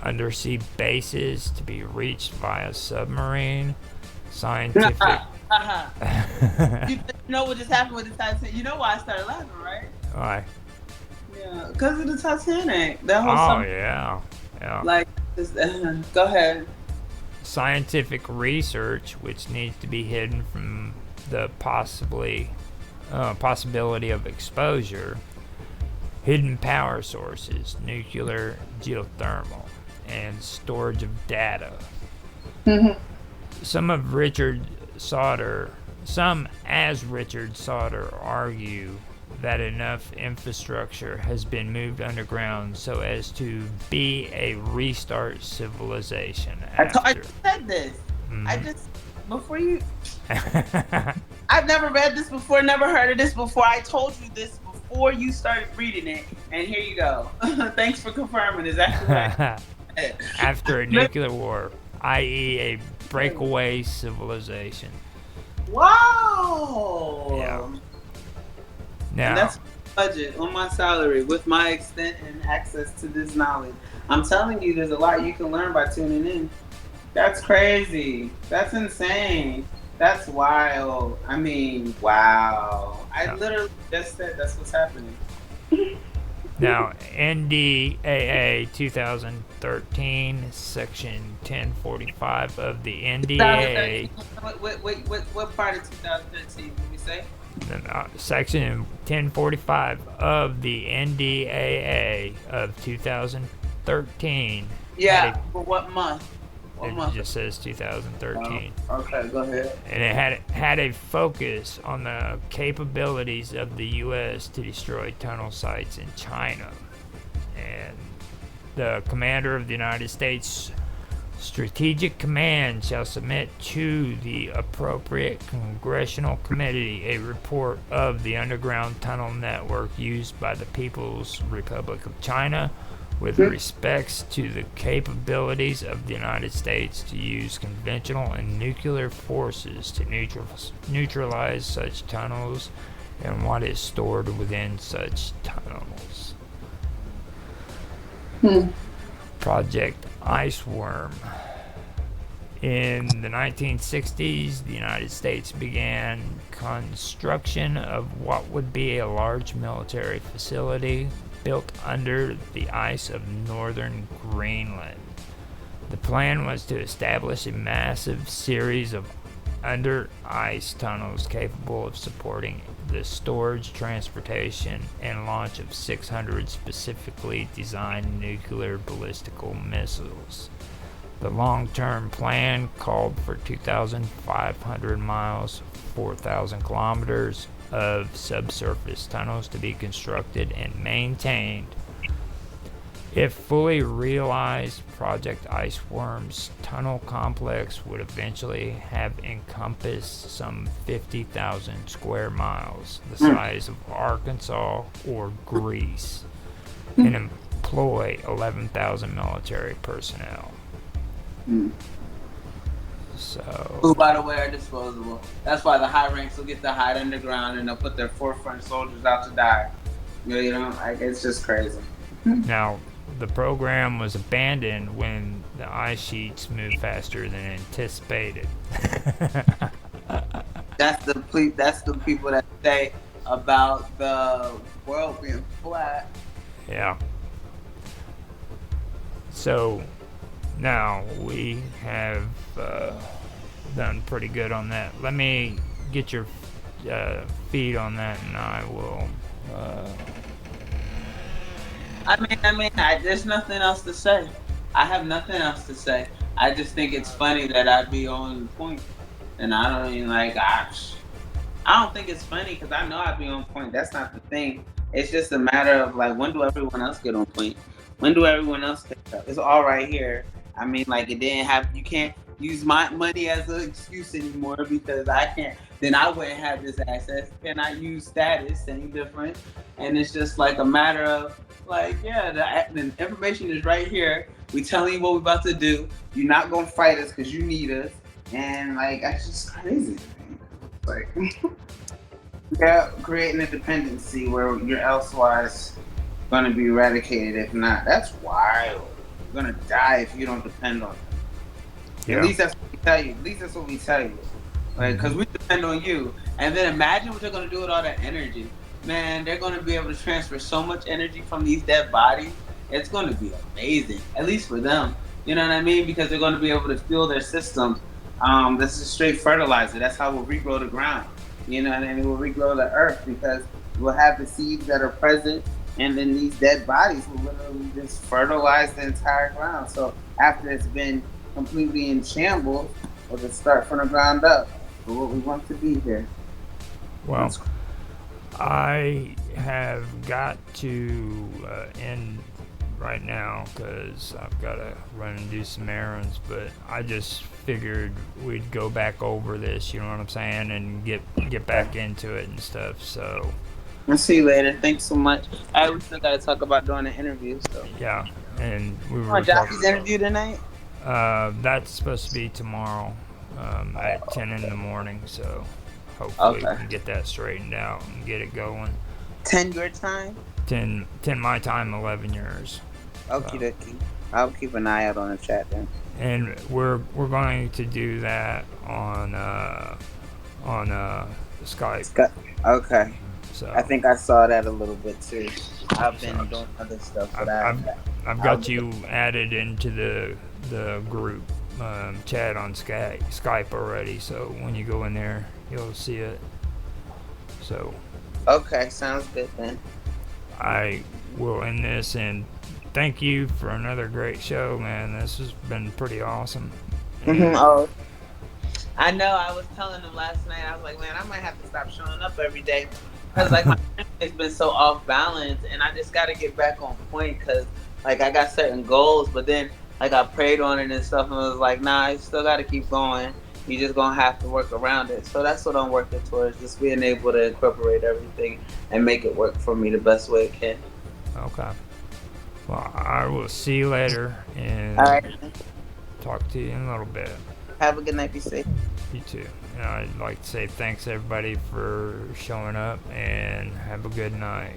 undersea bases to be reached via submarine, scientific.
You know what just happened with the Titanic? You know why I started laughing, right?
Why?
Yeah, because of the Titanic. That whole
Oh, yeah.
Like, just, go ahead.
Scientific research, which needs to be hidden from the possibility of exposure, hidden power sources, nuclear, geothermal, and storage of data.
Mm-hmm.
Some as Richard Sauder argue that enough infrastructure has been moved underground so as to be a restart civilization.
I just said this.
Mhm.
I just, before you, I've never read this before, never heard of this before. I told you this before you started reading it, and here you go. Thanks for confirming. Is that correct?
After a nuclear war, i.e. a breakaway civilization.
Wow.
Yeah.
And
Now,
that's my budget on my salary with my extent and access to this knowledge. I'm telling you, there's a lot you can learn by tuning in. That's crazy. That's insane. That's wild. I mean, wow. I literally just said that's what's happening.
now NDAA 2013, Section 1045 of the NDAA.
What part of 2013 did we say?
Section 1045 of the NDAA of 2013.
Yeah, but what month? What
It
month?
just says 2013.
Okay, go ahead.
And it had a focus on the capabilities of the U.S. to destroy tunnel sites in China. And the commander of the United States Strategic Command shall submit to the appropriate congressional committee a report of the underground tunnel network used by the People's Republic of China with respects to the capabilities of the United States to use conventional and nuclear forces to neutralize such tunnels and what is stored within such tunnels. Project Iceworm. In the 1960s, the United States began construction of what would be a large military facility built under the ice of northern Greenland. The plan was to establish a massive series of under ice tunnels capable of supporting the storage, transportation, and launch of 600 specifically designed nuclear ballistical missiles. The long-term plan called for 2,500 miles, 4,000 kilometers of subsurface tunnels to be constructed and maintained. If fully realized, Project Iceworm's tunnel complex would eventually have encompassed some 50,000 square miles, the size of Arkansas or Greece, and employ 11,000 military personnel. So,
Who, by the way, are disposable. That's why the high ranks will get to hide underground and they'll put their forefront soldiers out to die. You know, like, it's just crazy.
now, the program was abandoned when the ice sheets moved faster than anticipated.
That's the people that say about the world being flat.
Yeah. So now we have done pretty good on that. Let me get your feed on that, and I will.
There's nothing else to say. I have nothing else to say. I just think it's funny that I'd be on point, and I don't even gosh. I don't think it's funny because I know I'd be on point. That's not the thing. It's just a matter of when do everyone else get on point? When do everyone else pick up? It's all right here. It didn't have. You can't use my money as an excuse anymore because I can't. Then I wouldn't have this access. Can I use status any different? And it's just a matter of the information is right here. We telling you what we're about to do. You're not gonna fight us because you need us. And that's just crazy. Yeah, creating a dependency where you're elsewise gonna be eradicated. If not, that's wild. You're gonna die if you don't depend on it.
Yeah.
At least that's what we tell you. At least that's what we tell you. Because we depend on you. And then imagine what they're gonna do with all that energy. Man, they're gonna be able to transfer so much energy from these dead bodies. It's gonna be amazing. At least for them. You know what I mean? Because they're gonna be able to fuel their systems. This is straight fertilizer. That's how we'll regrow the ground. You know what I mean? We'll regrow the earth because we'll have the seeds that are present, and then these dead bodies will literally just fertilize the entire ground. So after it's been completely in shambles, we'll just start from the ground up for what we want to be here.
Well, I have got to end right now because I've got to run and do some errands, but I just figured we'd go back over this, you know what I'm saying, and get back into it and stuff. So
I'll see you later. Thanks so much. We still got to talk about doing an interview. So
yeah, and we were
Jockey's interview tonight.
That's supposed to be tomorrow at 10 in the morning. So hopefully we can get that straightened out and get it going.
10 your time.
10 my time, 11 yours.
Okie dokie. I'll keep an eye out on the chat then.
And we're going to do that on Skype.
Okay.
So
I think I saw that a little bit too. I've been doing other stuff for that.
I've got you added into the group chat on Skype already. So when you go in there, you'll see it. So.
Okay, sounds good then.
I will end this and thank you for another great show, man. This has been pretty awesome.
Oh, I know. I was telling them last night. I was like, man, I might have to stop showing up every day because my has been so off balance, and I just got to get back on point because I got certain goals, but then I prayed on it and stuff, and I was like, nah, I still got to keep going. You just gonna have to work around it. So that's what I'm working towards, just being able to incorporate everything and make it work for me the best way it can.
Okay. Well, I will see you later and talk to you in a little bit.
Have a good night. Be safe.
You too. And I'd like to say thanks everybody for showing up and have a good night.